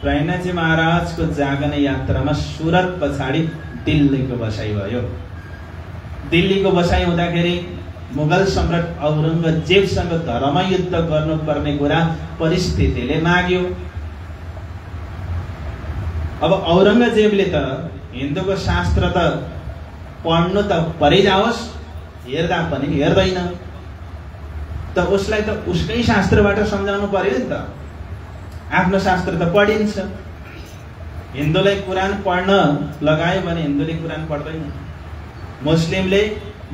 प्राणजी महाराजको जागने यात्रामा सुरत पछाडि दिल्लीको बसाइ भयो। दिल्लीको बसाइ हुँदाखेरि मुगल सम्राट औरङ्गजेबसँग धर्मयुद्ध गर्नुपर्ने कुरा परिस्थितिले माग्यो। अब औरङ्गजेबले त हिन्दूको शास्त्र त पढ्नु त परै जाओस्, हेर्दा पनि हेर्दैन, त उसलाई त उसकै शास्त्रबाट सम्झाउनु पर्यो नि त। आफ्नो शास्त्र त पढिन्छ। हिन्दूलाई कुरान पढ्न लगायो भने हिन्दूले कुरान पढ्दैन। मुस्लिमले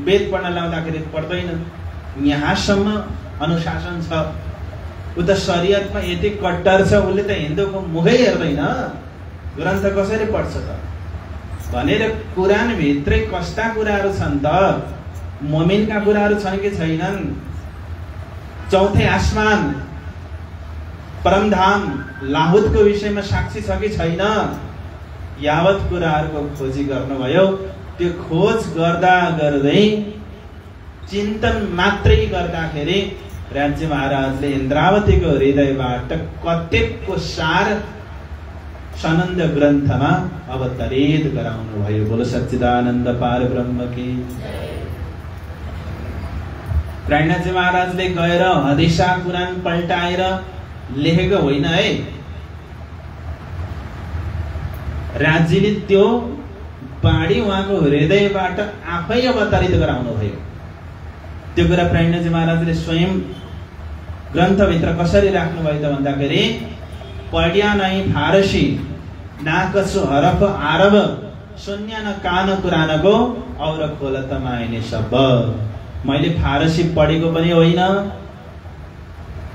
वेद पढ्न लाउँदाखेरि पढ्दैन। यहाँसम्म अनुशासन छ। उ त शरीयतमा यति कट्टर छ, उसले त हिन्दूको मुखै हेर्दैन, ग्रन्थ कसरी पढ्छ त भनेर कुरान भित्रै कस्ता कुराहरू छन् त? मोमिनका कुराहरू छन् कि छैनन्? चौथे आसमान, परमधाम, लाहुतको विषयमा साक्षी छ कि छैन? यावत कुराहरूको खोजी गर्नुभयो। त्यो खोज गर्दा गर्दै चिन्तन मात्रै गर्दाखेरि राज्य महाराजले इन्द्रावतीको हृदयबाट कतेकको सार सनन्द ग्रन्थमा अवतरित गराउनु भयो। बोलो सच्चिदानन्द पार ब्रह्म की। प्राणजी महाराजले गएर हदिसा कुरान पल्टाएर लेखेको होइन है। राज्यले त्यो बाणी उहाँको हृदयबाट आफै अवतरित गराउनु भयो। त्यो कुरा प्राणजी महाराजले स्वयं ग्रन्थभित्र कसरी राख्नु भयो त भन्दाखेरि, पढ्या नै फारसी नाकसु हरफ आरब, शून्य न कान कुरानको और खोलत माइने सब। मैले फारसी पढेको पनि होइन,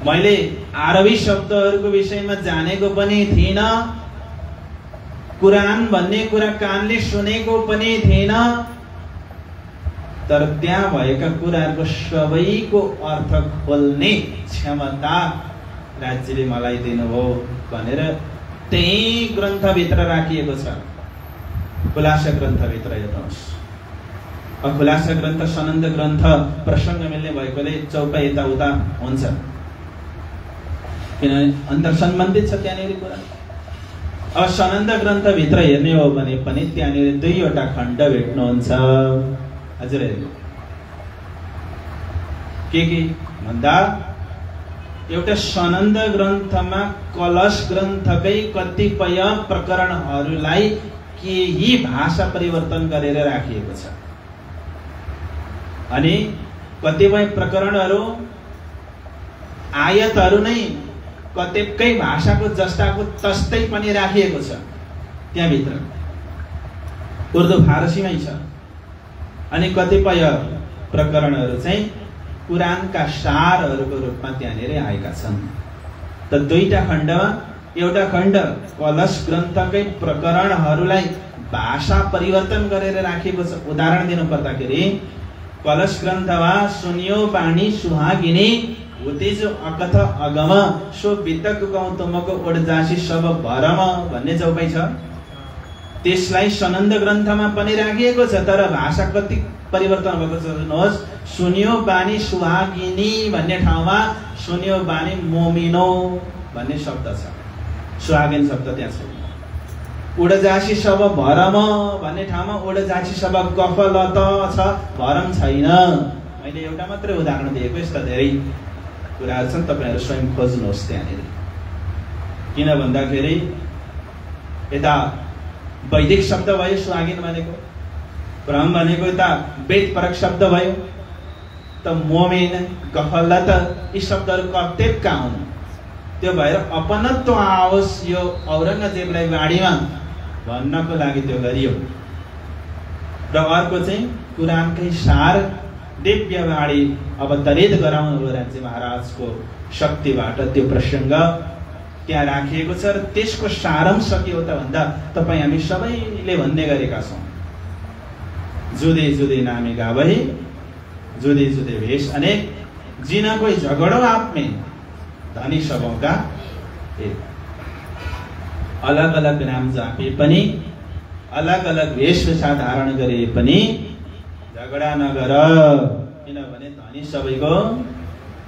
मैले आरबी शब्दहरूको विषयमा जानेको पनि थिइन, कुरान भन्ने कुरा कानले सुनेको पनि थिएन, तर त्यहाँ भएका कुराहरूको सबैको अर्थ खोल्ने क्षमता राज्यले मलाई दिनुभयो भनेर त्यही ग्रन्थभित्र राखिएको छ। खुलासा ग्रन्थभित्र हेर्नुहोस्। खुलासा ग्रन्थ सनन्द ग्रन्थ प्रसङ्ग मिल्ने भएकोले चौपा यताउता हुन्छ, किनभने अन्तर सम्बन्धित छ त्यहाँनिर कुरा। अब सनन्द ग्रन्थभित्र हेर्ने हो भने पनि त्यहाँनिर 2 वटा खण्ड भेट्नुहुन्छ। हजुरहरू के भन्दा एउटा सनन्द ग्रन्थमा कलश ग्रन्थकै कतिपय प्रकरणहरूलाई केही भाषा परिवर्तन गरेर राखिएको छ, अनि कतिपय प्रकरणहरू आयतहरू नै कतिपय भाषाको जस्ताको तस्तै पनि राखिएको छ त्यहाँभित्र, उर्दू फारसीमै छ। अनि कतिपय प्रकरणहरू चाहिँ कुरानका सारहरूको रूपमा त्यहाँनिर आएका छन्। त 2टा खण्डमा एउटा खण्ड कलश ग्रन्थकै प्रकरणहरूलाई भाषा परिवर्तन गरेर राखिएको छ। उदाहरण दिनु पर्दाखेरि कलश ग्रन्थमा सुनियो बाणी सुहागिनी होते जो अकथ अगम सो वितक गौतमको ओडजासी सब भरम भन्ने चौपाई छ। त्यसलाई सनन्द ग्रन्थमा पनि राखिएको छ, तर भाषा कति परिवर्तन भएको छ हेर्नुहोस्। सुनियो बानी सुहागिनी भन्ने ठाउँमा सुनियो बानी मोमिनो भन्ने शब्द छ, सुहागिन शब्द त्यहाँ छ। उडजासी सब भरम भन्ने ठाउँमा उडजासी सब गफलत छ, भरम छैन। मैले एउटा मात्रै उदाहरण दिएको, यस्ता धेरै कुराहरू छन्, तपाईहरु स्वयं खोज्नुहोस् त्यहाँनिर। किन भन्दाखेरि यता वैदिक शब्द भयो सुहागिन भनेको, ब्रह्म भनेको यता वेद परक शब्द भयो, त मोमिन गफलत यी शब्दहरू कर्तव्यका हुन्। त्यो भएर अपनत्व आओस् यो औरंगजेबलाई बाढीमा भन्नको लागि त्यो गरियो। र अर्को चाहिँ कुरानकै सार दिव्य बाणी अवतरित गराउनु राज्य महाराजको शक्तिबाट त्यो प्रसंग त्यहाँ राखिएको छ। र त्यसको सारांश के हो त भन्दा तपाई हामी सबैले भन्ने गरेका छौं, जुदे जुदे नामे गावही जुदे जुदे भेष अनेक, जिन कोई झगड़ो आप में धनी सबों का एक। अलग अलग नाम जापे पनि अलग अलग वेशभूषा धारण गरे पनि झगडा नगर, किनभने धनी सबैको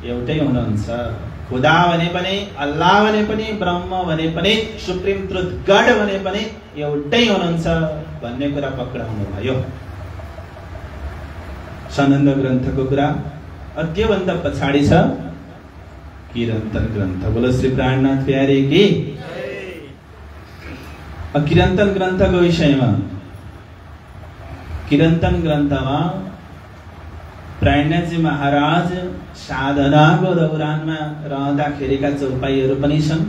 एउटै हुनुहुन्छ। खुदा भने पनि, अल्लाह भने पनि, ब्रह्म भने पनि, सुप्रिम ट्रुथ गड भने पनि एउटै हुनुहुन्छ भन्ने कुरा पक्राउनु भयो। सनन्द ग्रन्थको कुरा त्योभन्दा पछाडि छ किरन्तन ग्रन्थ। बोलो श्री प्राणनाथ प्यारे की। किरन्तन ग्रन्थको विषयमा, किरन्तन ग्रन्थमा प्राणनाथजी महाराज साधनाको दौरानमा रहँदाखेरिका चौपाईहरू पनि छन्।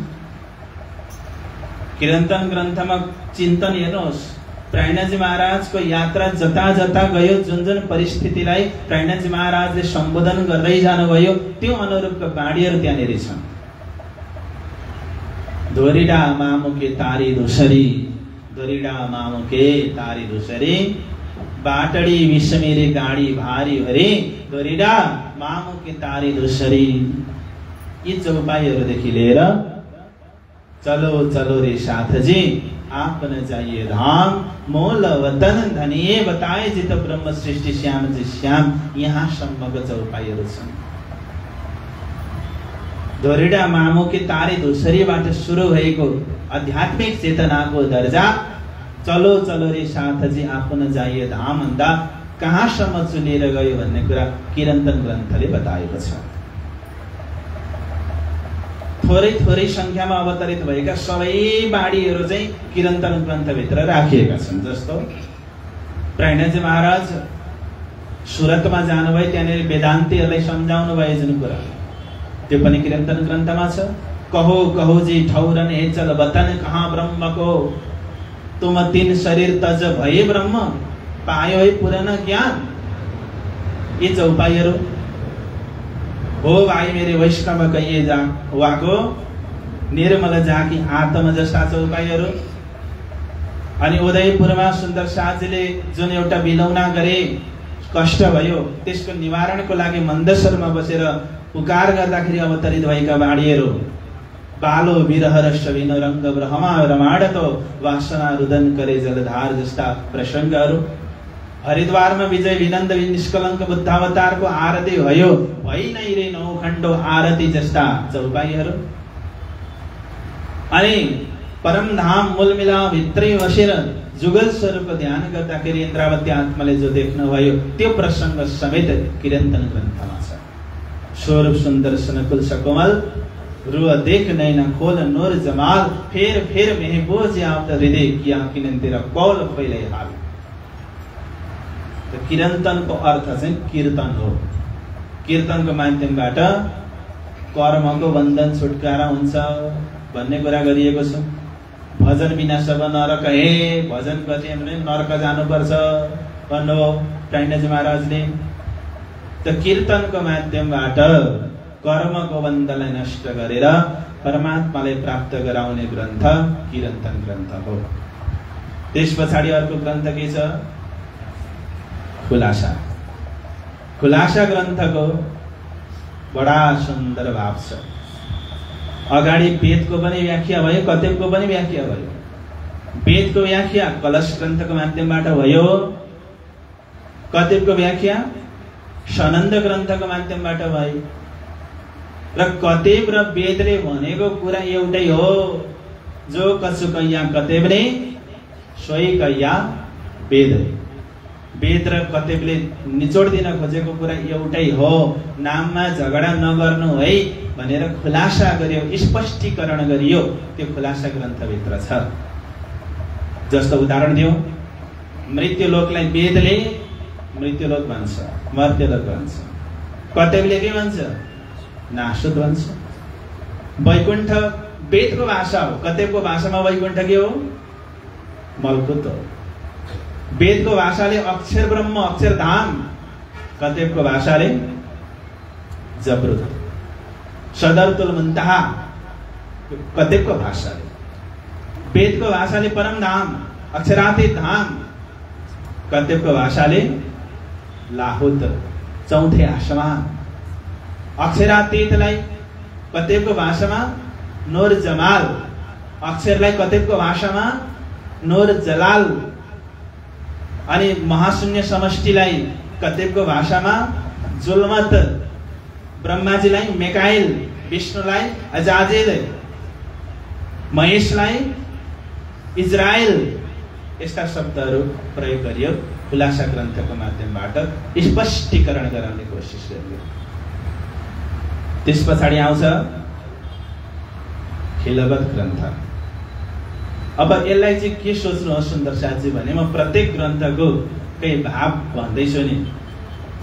किरन्तन ग्रन्थमा चिन्तन हेर्नुहोस्, प्राणनाथजी महाराजको यात्रा जता जता गयो, जुन जुन परिस्थितिलाई प्राणनाथजी महाराजले सम्बोधन गर्दै जानुभयो त्यो अनुरूपका बाणीहरू त्यहाँनिर छन्। धोरीडा मामुके तारी धुसरी, धोरीडा मामुके तारी धुसरी, बाटडी विषमेरी गाडी भारी भरी, धोरीडा मामुके तारी धुसरी। यी चौपाईहरूदेखि लिएर चलो चलो रे साथ जी आप न जाइए धाम, मोल वतन धनिए बताए जित ब्रह्म सृष्टि श्याम जी श्याम, यहाँ सम्मको चौपाईहरू छन्। धोरीडा मामुके तारी धुसरीबाट सुरु भएको आध्यात्मिक चेतनाको दर्जा चलो चलो रे साथ जी आप न जाइए धाम भन्दा कहाँसम्म चुलिएर गयो भन्ने कुरा किरन्तन ग्रन्थले बताएको छ। थोरै थोरै संख्यामा अवतरित भएका सबै बाणीहरू चाहिँ किरन्तन ग्रन्थभित्र राखिएका छन्। जस्तो प्राणनाथजी महाराज सुरतमा जानुभयो, त्यहाँनिर वेदान्तीहरूलाई सम्झाउनु भयो जुन कुरा, त्यो पनि किरन्तन ग्रन्थमा छ। कहो कहो जी ठौरन हे चल वतन कहाँ ब्रह्म को, तुम तीन शरीर तज भए ब्रह्म, पायो है पुराना ज्ञान। ये चौपाईहरू हो भाइ मेरे वैष्णव कहिए जा वाको निर्मल जाकी आत्मा जस्ता चौपाईहरू। अनि उदयपुरमा सुन्दर साहजीले जुन एउटा बिलौना गरे, कष्ट भयो, त्यसको निवारणको लागि मन्दसरमा बसेर पुकार गर्दाखेरि अवतरित भएका बाणीहरू। बालो विरह रश्विन रंग ब्रह्मा रमाडतो वासना रुदन करे जलधार जस्ता प्रसंगहरू। हरिद्वारमा विजय विनन्द निष्कलङ्क बुद्धावतारको आरती भयो, भइ नै रे नौ खण्डो आरती जस्ता चौपाईहरू। अनि परमधाम मूलमिला भित्रै बसेर जुगल स्वरूपको ध्यान गर्दाखेरि इन्द्रावती आत्माले जो देख्नुभयो त्यो प्रसङ्ग समेत किरन्तन ग्रन्थमा छ। स्वरूप सुन्दर सुनकुल सकोमल रुआ देख नैना खोल नूर जमाल फेर फेर महबूज आवत हृदय किया किनन तेरा कौल फैले हाल। तो किरन्तनको अर्थ चाहिँ कीर्तन हो। कीर्तनको माध्यमबाट कर्मको बन्धन छुटकारा हुन्छ भन्ने कुरा गरिएको छ। भजन बिना सब नरक हे, भजन गरे भने नरक जानुपर्छ भन्नुभयो टाइनजी महाराजले। त कीर्तनको माध्यमबाट कर्मको बन्धनलाई नष्ट गरेर परमात्मालाई प्राप्त गराउने ग्रन्थ कीर्तन ग्रन्थ हो। त्यस पछाडि अर्को ग्रन्थ के छ? खुलासा। खुलासा ग्रन्थको बडा सुन्दर भाव छ। अगाडि वेदको पनि व्याख्या भयो, कतेबको पनि व्याख्या भयो। वेदको व्याख्या कलश ग्रन्थको माध्यमबाट भयो, कतेबको व्याख्या सनन्द ग्रन्थको माध्यमबाट भयो। र कतेब र वेदले भनेको कुरा एउटै हो। जो कछु कैया कतेबले सोही कैया वेद। वेद र कतेबले निचोड दिन खोजेको कुरा एउटै हो। नाममा झगडा नगर्नु है भनेर खुलासा गरियो, स्पष्टीकरण गरियो। त्यो खुलासा ग्रन्थभित्र छ। जस्तो उदाहरण दिउँ, मृत्युलोकलाई वेदले मृत्युलोक भन्छ, मर्त्यलोक भन्छ। कतेबले के भन्छ? नासुत भन्छ। वैकुण्ठ वेदको भाषा हो, कतेबको भाषामा वैकुण्ठ के हो? मलकुत हो। वेदको भाषाले अक्षर ब्रह्म, अक्षर धाम, कतेबको भाषाले जबरुत, सदरतुल मुन्तहा, कतेबको भाषाले। वेदको भाषाले परम धाम, अक्षरातीत धाम, कतेबको भाषाले लाहुत, चौथे आसमान। अक्षरातीतलाई कतेबको भाषामा नूर जमाल, अक्षरलाई कतेबको भाषामा नूर जलाल, अनि महाशून्य समष्टिलाई कतेबको भाषामा जुल्मत, ब्रह्माजीलाई मेकाइल, विष्णुलाई अजाजिल, महेशलाई इजराइल, यस्ता शब्दहरू प्रयोग गरियो। खुलासा ग्रन्थको माध्यमबाट स्पष्टीकरण गराउने कोसिस गरियो। त्यस पछाडि आउँछ खिलवत ग्रन्थ। अब यसलाई चाहिँ के सोच्नुहोस् सुन्दर साथी भने, म प्रत्येक ग्रन्थको केही भाव भन्दैछु नि,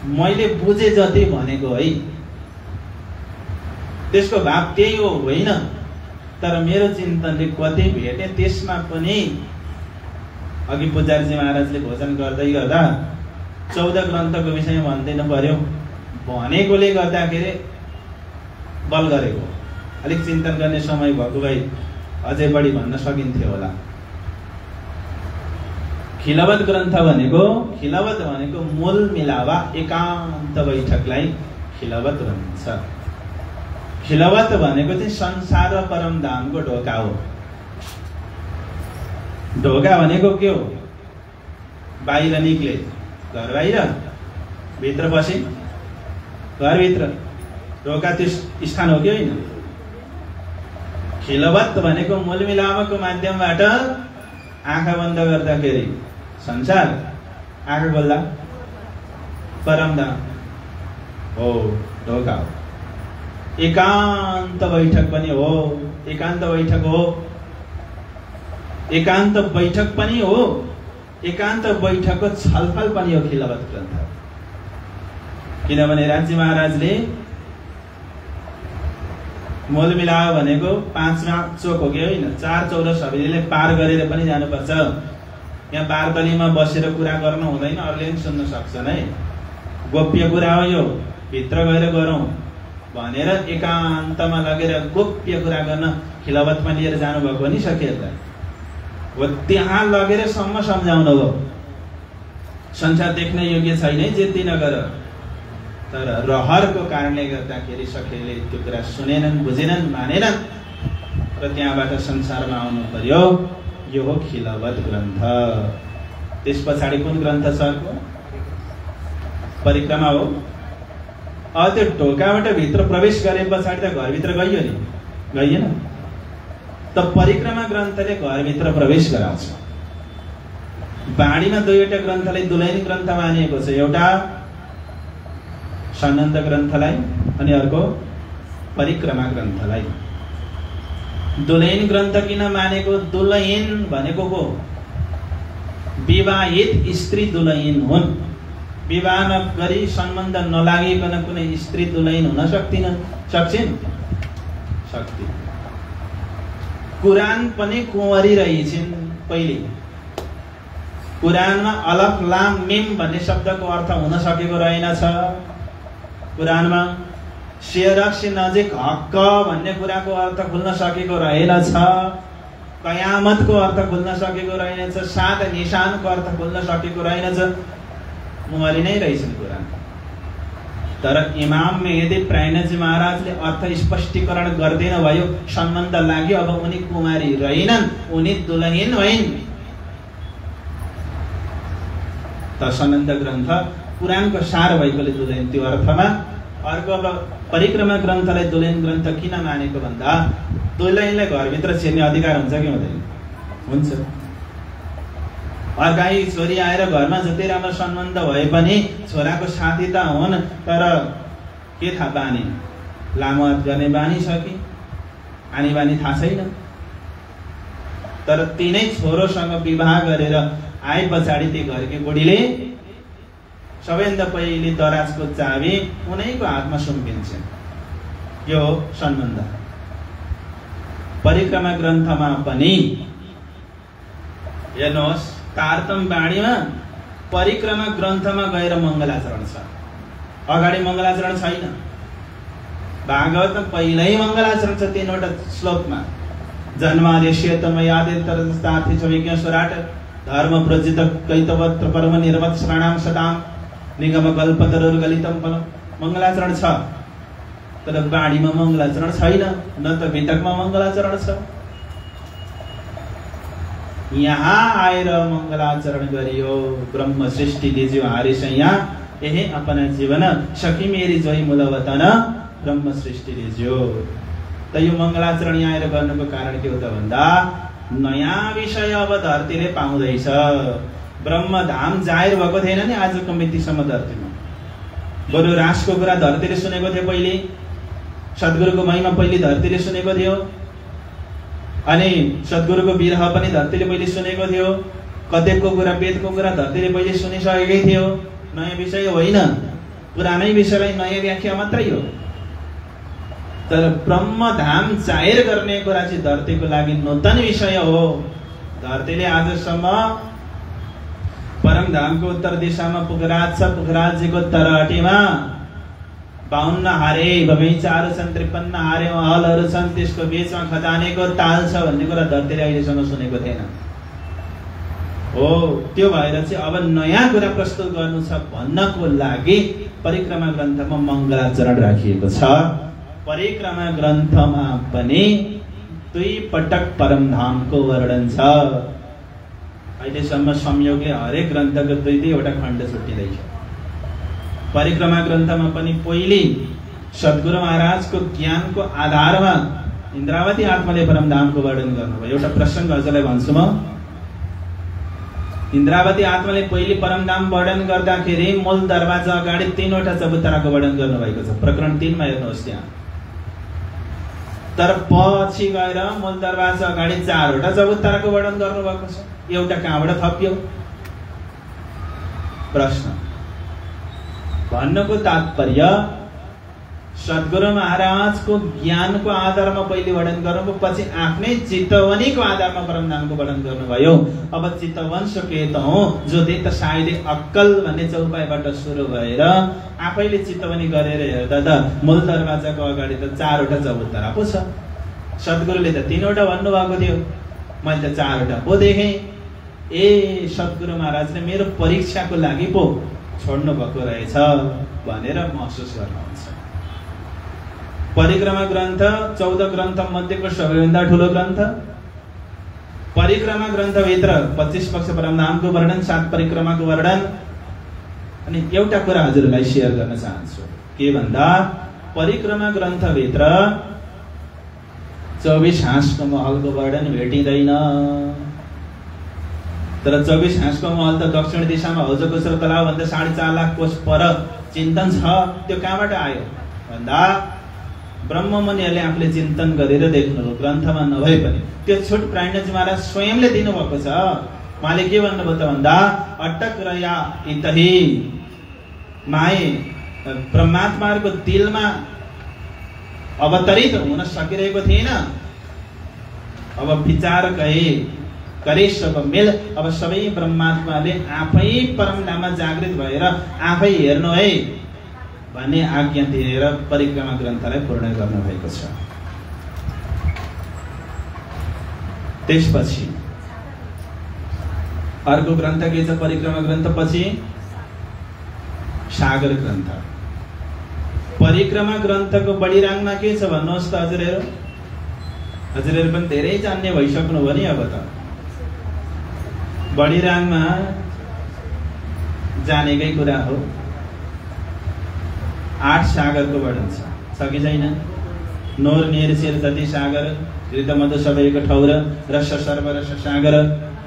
मैले बुझे जति भनेको है। त्यसको भाव त्यही हो होइन, तर मेरो चिन्तनले कति भेटे त्यसमा पनि। अघि पुजारीजी महाराजले भोजन गर्दै गर्दा 14 ग्रन्थको विषयमा भन्दैन पर्यो भनेकोले गर्दाखेरि बल गरेको। अलिक चिन्तन गर्ने समय भएको भए अझै बढी भन्न सकिन्थ्यो होला। खिलवत ग्रन्थ भनेको मूल मिलावा एकान्त बैठकलाई खिलवत भनिन्छ। खिलवत भनेको चाहिँ संसार र परम धामको ढोका हो। ढोका भनेको के हो? बाहिर निक्ले, घर बाहिर, भित्र बसे, घर भित्र, ढोका त्यो स्थान हो कि होइन? खिलवत भनेको मूल मिलावको माध्यमबाट आँखा बन्द गर्दाखेरि संसार, आँखा खोल्दा परम धाम हो, ढोका हो। एकान्त बैठक पनि हो, एकान्त बैठक हो, एकान्त बैठक पनि हो, एकान्त बैठकको छलफल पनि हो खिलवत ग्रन्थ। किनभने राज्य महाराजले मूल मिलाव भनेको 5मा चोक हो कि होइन? 4 चौरस हवेलीले पार गरेर पनि जानुपर्छ। यहाँ बारतलीमा बसेर कुरा गर्नु हुँदैन, अरूले पनि सुन्न सक्छन् है। गोप्य कुरा हो यो, भित्र गएर गरौँ भनेर एकान्तमा लगेर गोप्य कुरा गर्न खिलवतमा लिएर जानुभएको नि सकिएला हो। त्यहाँ लगेर सम्म सम्झाउनु हो, संसार देख्न योग्य छैन, जेति नगर। तर रहरको कारणले गर्दाखेरि सखेले त्यो कुरा सुनेनन्, बुझेनन्, मानेनन् र त्यहाँबाट संसारमा आउनु पर्यो। यो हो खिलवत ग्रन्थ। त्यस पछाडि कुन ग्रन्थ छ? परिक्रमा हो। अब त्यो ढोकाबाट भित्र प्रवेश गरे पछाडि त घरभित्र गइयो नि? गइएन। त परिक्रमा ग्रन्थले घरभित्र प्रवेश गराउँछ। बाणीमा दुईवटा ग्रन्थलाई दुलैनी ग्रन्थ मानिएको छ, एउटा सनन्द ग्रन्थलाई अनि अर्को परिक्रमा ग्रन्थलाई। दुलैन ग्रन्थ किन मानेको? दुलैन भनेको को? विवाहित स्त्री दुलैन हुन्। विवाह नगरी सम्बन्ध नलागिकन कुनै स्त्री दुलैन हुन सक्छिन्? सक्दिन। कुरान पनि कुँवरी रहेछिन् पहिले। कुरानमा अलफ लाम मिम भन्ने शब्दको अर्थ हुन सकेको रहेनछ। कुरानमा शेरक्स नजिक हक्क भन्ने कुराको अर्थ खुल्न सकेको रहेनछ। कयामतको अर्थ खुल्न सकेको रहेनछ। सात निशानको अर्थ खुल्न सकेको रहेनछ। कुँवरी नै रहेछन् कुरान। तर इमाम मेहदी प्राइनजी महाराजले अर्थ स्पष्टीकरण गर्दैन भयो, सम्बन्ध लाग्यो, अब उनी कुमारी रहेनन्, उनी दुलहिन भइन्। त सनन्द ग्रन्थ पुराणको सार भएकोले दुलहिन त्यो अर्थमा। अर्को अब परिक्रमा ग्रन्थलाई दुलहिन ग्रन्थ किन मानेको भन्दा दुलहिनलाई घरभित्र छिर्ने अधिकार हुन्छ कि हुँदैन? हुन्छ। अर्काई छोरी आएर घरमा जति राम्रो सम्बन्ध भए पनि छोराको साथी त हुन्, तर के थाहा बानी लामो हात गर्ने बानी छ कि आनी बानी थाहा छैन। तर तिनै छोरोसँग विवाह गरेर आए पछाडि त्यो घरकी बुढीले सबैभन्दा पहिले दराजको चाबी उनैको हातमा सुम्पिन्छ। यो सम्बन्ध परिक्रमा ग्रन्थमा पनि हेर्नुहोस्, तारतम बाणीमा परिक्रमा ग्रन्थमा गएर मङ्गलाचरण छ, अगाडि मङ्गलाचरण छैन। भागवतमा पहिल्यै मङ्गलाचरण छ 3वटा श्लोकमा। जन्मादेश्य तमयादितरस्तार्थि च विज्ञ स्वराट धर्म प्रजित कैतवत्र परम निर्वत शरणाम सदाम निगम कल्पतरुर गलितम फलम। मङ्गलाचरण छ, तर बाणीमा मङ्गलाचरण छैन, न त वितकमा मङ्गलाचरण छ। यहाँ आएर मङ्गलाचरण गरियो। ब्रह्म सृष्टि दिज्यो हारिसैया यही अपना जीवन सखी मेरी जोई मूलवतन ब्रह्म सृष्टि दिज्यो। त यो मङ्गलाचरण यहाँ आएर गर्नुको कारण के हो त भन्दा नयाँ विषय अब धरतीले पाउँदैछ। ब्रह्मधाम जाहेर भएको थिएन नि आजको मितिसम्म धरतीमा। बरु रासको कुरा धरतीले सुनेको थियो, पहिले सद्गुरुको महिमा पहिले धरतीले सुनेको थियो, अनि सद्गुरुको विरह पनि धरतीले पहिले सुनेको थियो। कदेबको कुरा वेदको कुरा धरतीले पहिले सुनिसकेकै थियो। नयाँ विषय होइन, पुरानै विषयलाई नयाँ व्याख्या मात्रै हो। तर ब्रह्मधाम जाहेर गर्ने कुरा चाहिँ धरतीको लागि नूतन विषय हो। धरतीले आजसम्म परमधामको उत्तर दिशामा पुखराज छ, पुखराजजीको तराटीमा 52 हारे बगैँचाहरू छन्, 53 हारे महलहरू छन्, त्यसको बीचमा खजानेको ताल छ भन्ने कुरा धरतीले अहिलेसम्म सुनेको थिएन हो। त्यो भएर चाहिँ अब नयाँ कुरा प्रस्तुत गर्नु छ भन्नको लागि परिक्रमा ग्रन्थमा मङ्गलाचरण राखिएको छ। परिक्रमा ग्रन्थमा पनि 2 पटक परमधामको वर्णन छ। अहिलेसम्म संयोगले हरेक ग्रन्थको 2-2वटा खण्ड छुट्टिँदैछ। परिक्रमा ग्रन्थमा पनि पहिले सद्गुरु महाराजको ज्ञानको आधारमा इन्द्रावती आत्माले परमधामको वर्णन गर्नुभयो। एउटा प्रसङ्ग हजुरलाई भन्छु म। इन्द्रावती आत्माले पहिले परमधाम वर्णन गर्दाखेरि मूल दरवाजा अगाडि 3वटा चबुतराको वर्णन गर्नुभएको छ। प्रकरण 3 मा हेर्नुहोस् त्यहाँ। तर पछि गएर मूल दरवाजा अगाडि 4वटा चबुतराको वर्णन गर्नुभएको छ। एउटा कहाँबाट थपियो? प्रश्न। भन्नको तात्पर्य सद्गुरु महाराजको ज्ञानको आधारमा पहिले वर्णन गर्नुभयो, पछि आफ्नै चितवनीको आधारमा परमधामको वर्णन गर्नुभयो। अब चितवन सकेत हौ जो देत सायद अक्कल भन्ने चौपाइबाट सुरु भएर आफैले चितवनी गरेर हेर्दा त मूल दरवाजाको अगाडि त 4वटा चबुतरा पो छ। सद्गुरुले त 3वटा भन्नुभएको थियो, मैले त 4वटा पो देखेँ। ए सद्गुरु महाराजले मेरो परीक्षाको लागि पो छोड्नु भएको रहेछ भनेर महसुस गर्नुहुन्छ। परिक्रमा ग्रन्थ 14 ग्रन्थ मध्येको सबैभन्दा ठुलो ग्रन्थ। परिक्रमा ग्रन्थभित्र 25 पक्ष परमधामको वर्णन, 7 परिक्रमाको वर्णन। अनि एउटा कुरा हजुरलाई सेयर गर्न चाहन्छु, के भन्दा परिक्रमा ग्रन्थभित्र 24 हाँसको महलको वर्णन भेटिँदैन। तर 24 हाँसको महल त दक्षिण दिशामा हौजकोसर तलाव भन्दा 4.5 लाख कोष पर चिन्तन छ। त्यो कहाँबाट आयो भन्दा ब्रह्ममुनिहरूले आफूले चिन्तन गरेर देख्नुभयो, ग्रन्थमा नभए पनि। त्यो छुट प्राणजी महाराज स्वयंले दिनुभएको छ। उहाँले के भन्नुभयो त भन्दा अटक रया इतही माए परमात्माको दिलमा अवतरित हुन सकिरहेको थिएन। अब विचार गरे सब मेल, अब सबै परमात्माले आफै परमधाममा जागृत भएर आफै हेर्नु है भन्ने आज्ञा दिएर परिक्रमा ग्रन्थलाई पूर्ण गर्नुभएको छ। त्यसपछि अर्को ग्रन्थ के छ? परिक्रमा ग्रन्थ पछि सागर ग्रन्थ। परिक्रमा ग्रन्थको बढी राङमा के छ भन्नुहोस् त हजुरहरू? हजुरहरू पनि धेरै जान्ने भइसक्नु भयो नि। अब त बढी राङमा जानेकै कुरा हो। 8 सागरको वर्णन छ कि छैन? नोर नेर शिर जति सागर, घृत मधु सबैको ठौर, रस सर्व रस सागर,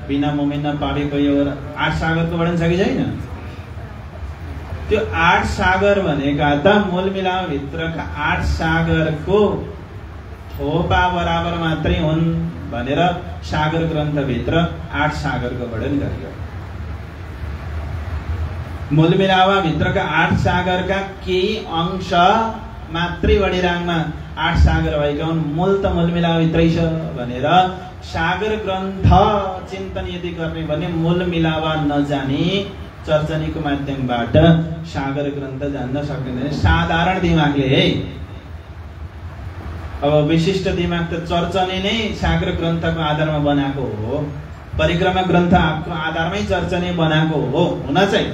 बिना मोमिन पावेको यो 8 सागरको वर्णन छ कि छैन? त्यो 8 सागर भनेका त मूल मिलाव भित्रका 8 सागरको थोपा बराबर मात्रै हुन् भनेर सागर ग्रन्थ भित्र 8 सागरको वर्णन गरियो। मूल मिलावा भित्रका 8 सागरका केही अंश मात्रै बढी राङमा 8 सागर भएका हुन्। मूल त मूल मिलावा भित्रै छ भनेर सागर ग्रन्थ चिन्तन यदि गर्ने भने मूल मिलावा नजाने चर्चनीको माध्यमबाट सागर ग्रन्थ जान्न सकिँदैन। साधारण दिमागले है। अब विशिष्ट दिमाग त चर्चनी नै सागर ग्रन्थको आधारमा बनाएको हो, परिक्रमा ग्रन्थको आधारमै चर्चनी बनाएको हो हुन चाहिँ।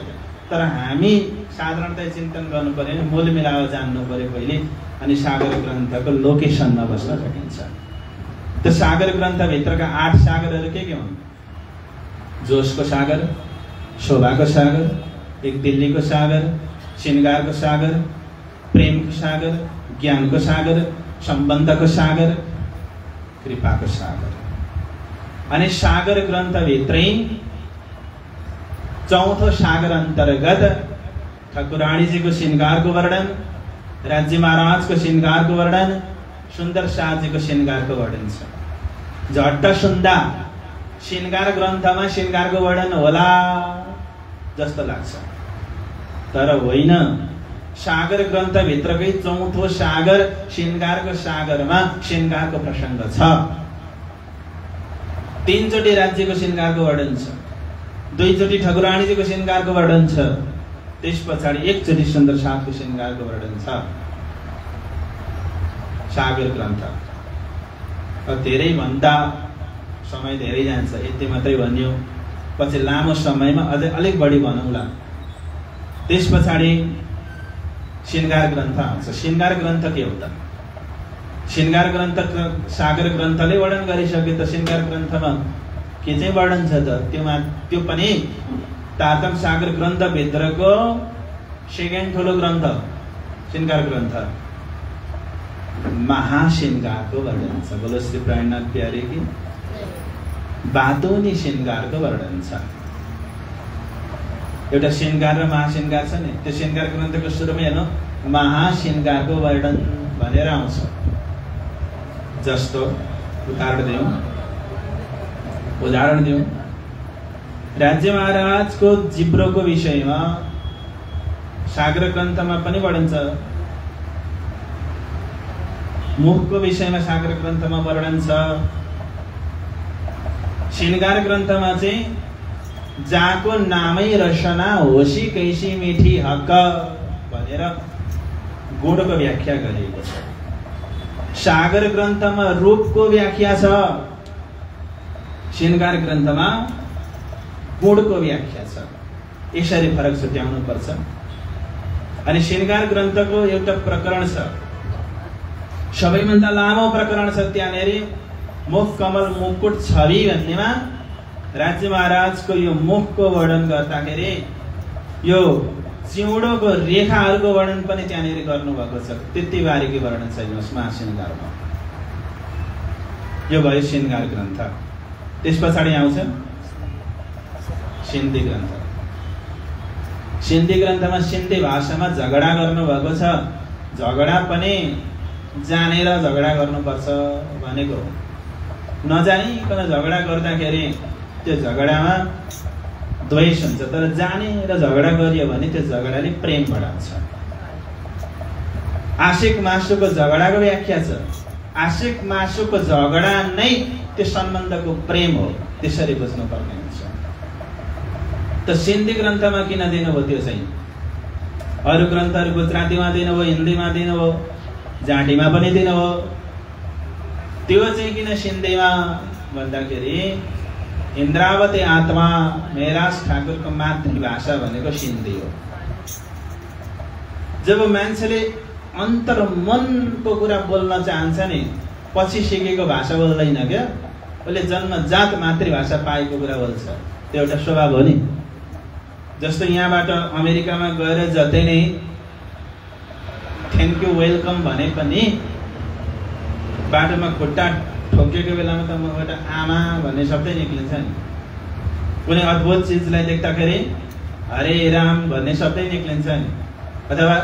तर हामी साधारणतया चिन्तन गर्नु पर्यो भने मूल मिलाव जान्नु पर्यो पहिले, अनि सागर ग्रन्थको लोकेसनमा बस्न सकिन्छ। त्यो सागर ग्रन्थभित्रका 8 सागरहरू के हुन्? जोशको सागर, शोभाको सागर, एक दिल्लीको सागर, श्रृंगारको सागर, प्रेमको सागर, ज्ञानको सागर, सम्बन्धको सागर, कृपाको सागर। अनि सागर ग्रन्थभित्रै चौथो सागर अन्तर्गत ठाकुराणीजीको श्रृंगारको वर्णन, राज्य महाराजको श्रृंगारको वर्णन, सुन्दर शाहजीको श्रृंगारको वर्णन छ। झट्ट सुन्दा श्रृंगार ग्रन्थमा श्रृंगारको वर्णन होला जस्तो लाग्छ, तर होइन। सागर ग्रन्थभित्रकै चौथो सागर श्रृंगारको सागरमा श्रृंगारको प्रसङ्ग छ। 3 चोटि राज्यको श्रृंगारको वर्णन छ, 2 चोटि ठाकुराणीजीको श्रृंगारको वर्णन छ, त्यस पछाडि 1 चोटि सुन्दर शाहको श्रृंगारको वर्णन छ। सागर ग्रन्थ धेरै भन्दा समय धेरै जान्छ, यति मात्रै भनियो। पछि लामो समयमा अझै अलिक बढी भनौँला। त्यस पछाडि श्रृंगार ग्रन्थ आउँछ। श्रृंगार ग्रन्थ के हो त? श्रृंगार ग्रन्थ सागर ग्रन्थले वर्णन गरिसके त श्रृंगार ग्रन्थमा के चाहिँ वर्णन छ त? त्यो पनि तारतम सागर ग्रन्थ भित्रको सेकेन्ड ठुलो ग्रन्थ श्रृंगार ग्रन्थ महाश्रृंगारको वर्णन छ। बोलो श्री प्राणनाथ प्यारे की बातोनी श्रृंगारको वर्णन छ। एउटा श्रृंगार र महाश्रृंगार छ नि, त्यो श्रृंगार ग्रन्थको सुरुमै हेर्नु महाश्रृंगारको वर्णन भनेर आउँछ। जस्तो उदाहरण दिउँ, राज्य महाराजको जिब्रोको विषयमा सागर ग्रन्थमा पनि वर्णन छ, मुखको विषयमा सागर ग्रन्थमा वर्णन छ। श्रृंगार ग्रन्थमा चाहिँ जाको नामै रसना होसी कैसी मिठी हक भनेर गुणको व्याख्या गरिएको छ। सागर ग्रन्थमा रूपको व्याख्या छ, श्रृंगार ग्रन्थमा गुणको व्याख्या छ। यसरी फरक छुट्याउनु पर्छ। अनि श्रृंगार ग्रन्थको एउटा प्रकरण छ, सबैभन्दा लामो प्रकरण छ। त्यहाँनेरि मुख कमल मुकुट छवि भन्नेमा राज्य महाराजको यो मुखको वर्णन गर्दाखेरि यो चिउँडोको रेखाहरूको वर्णन पनि त्यहाँनेरि गर्नुभएको छ। त्यति बारीकी वर्णन छैन महाश्रृंगारमा। यो भयो श्रृङ्गार ग्रन्थ। त्यस पछाडि आउँछ सिन्धी ग्रन्थ। सिन्धी ग्रन्थमा सिन्धी भाषामा झगडा गर्नुभएको छ। झगडा पनि जानेर झगडा गर्नुपर्छ भनेको हो। नजानिकन झगडा गर्दाखेरि त्यो झगडामा द्वेष हुन्छ, तर जानेर झगडा गरियो भने त्यो झगडाले प्रेम बढाउँछ। आशिक मासुको झगडाको व्याख्या छ, आशिक मासुको झगडा नै त्यो सम्बन्धको प्रेम हो, त्यसरी बुझ्नुपर्ने हुन्छ। त सिन्धी ग्रन्थमा किन दिनुभयो त्यो चाहिँ? अरू ग्रन्थहरू गुजरातीमा दिनुभयो, हिन्दीमा दिनुभयो, जाटीमा पनि दिनुभयो, त्यो चाहिँ किन सिन्धीमा भन्दाखेरि इन्द्रावती आत्मा मेराज ठाकुरको मातृभाषा भनेको सिन्धी हो। जब मान्छेले अन्तर मनको कुरा बोल्न चाहन्छ नि, पछि सिकेको भाषा बोल्दैन क्या, उसले जन्मजात मातृभाषा पाएको कुरा बोल्छ। त्यो एउटा स्वभाव हो नि। जस्तो यहाँबाट अमेरिकामा गएर जतै नै थ्याङ्क यू वेलकम भने पनि बाटोमा खुट्टा ठोकेको बेलामा त मबाट आमा भन्ने शब्दै निक्लिन्छ नि। कुनै अद्भुत चिजलाई देख्दाखेरि हरे राम भन्ने शब्दै निक्लिन्छ नि। अथवा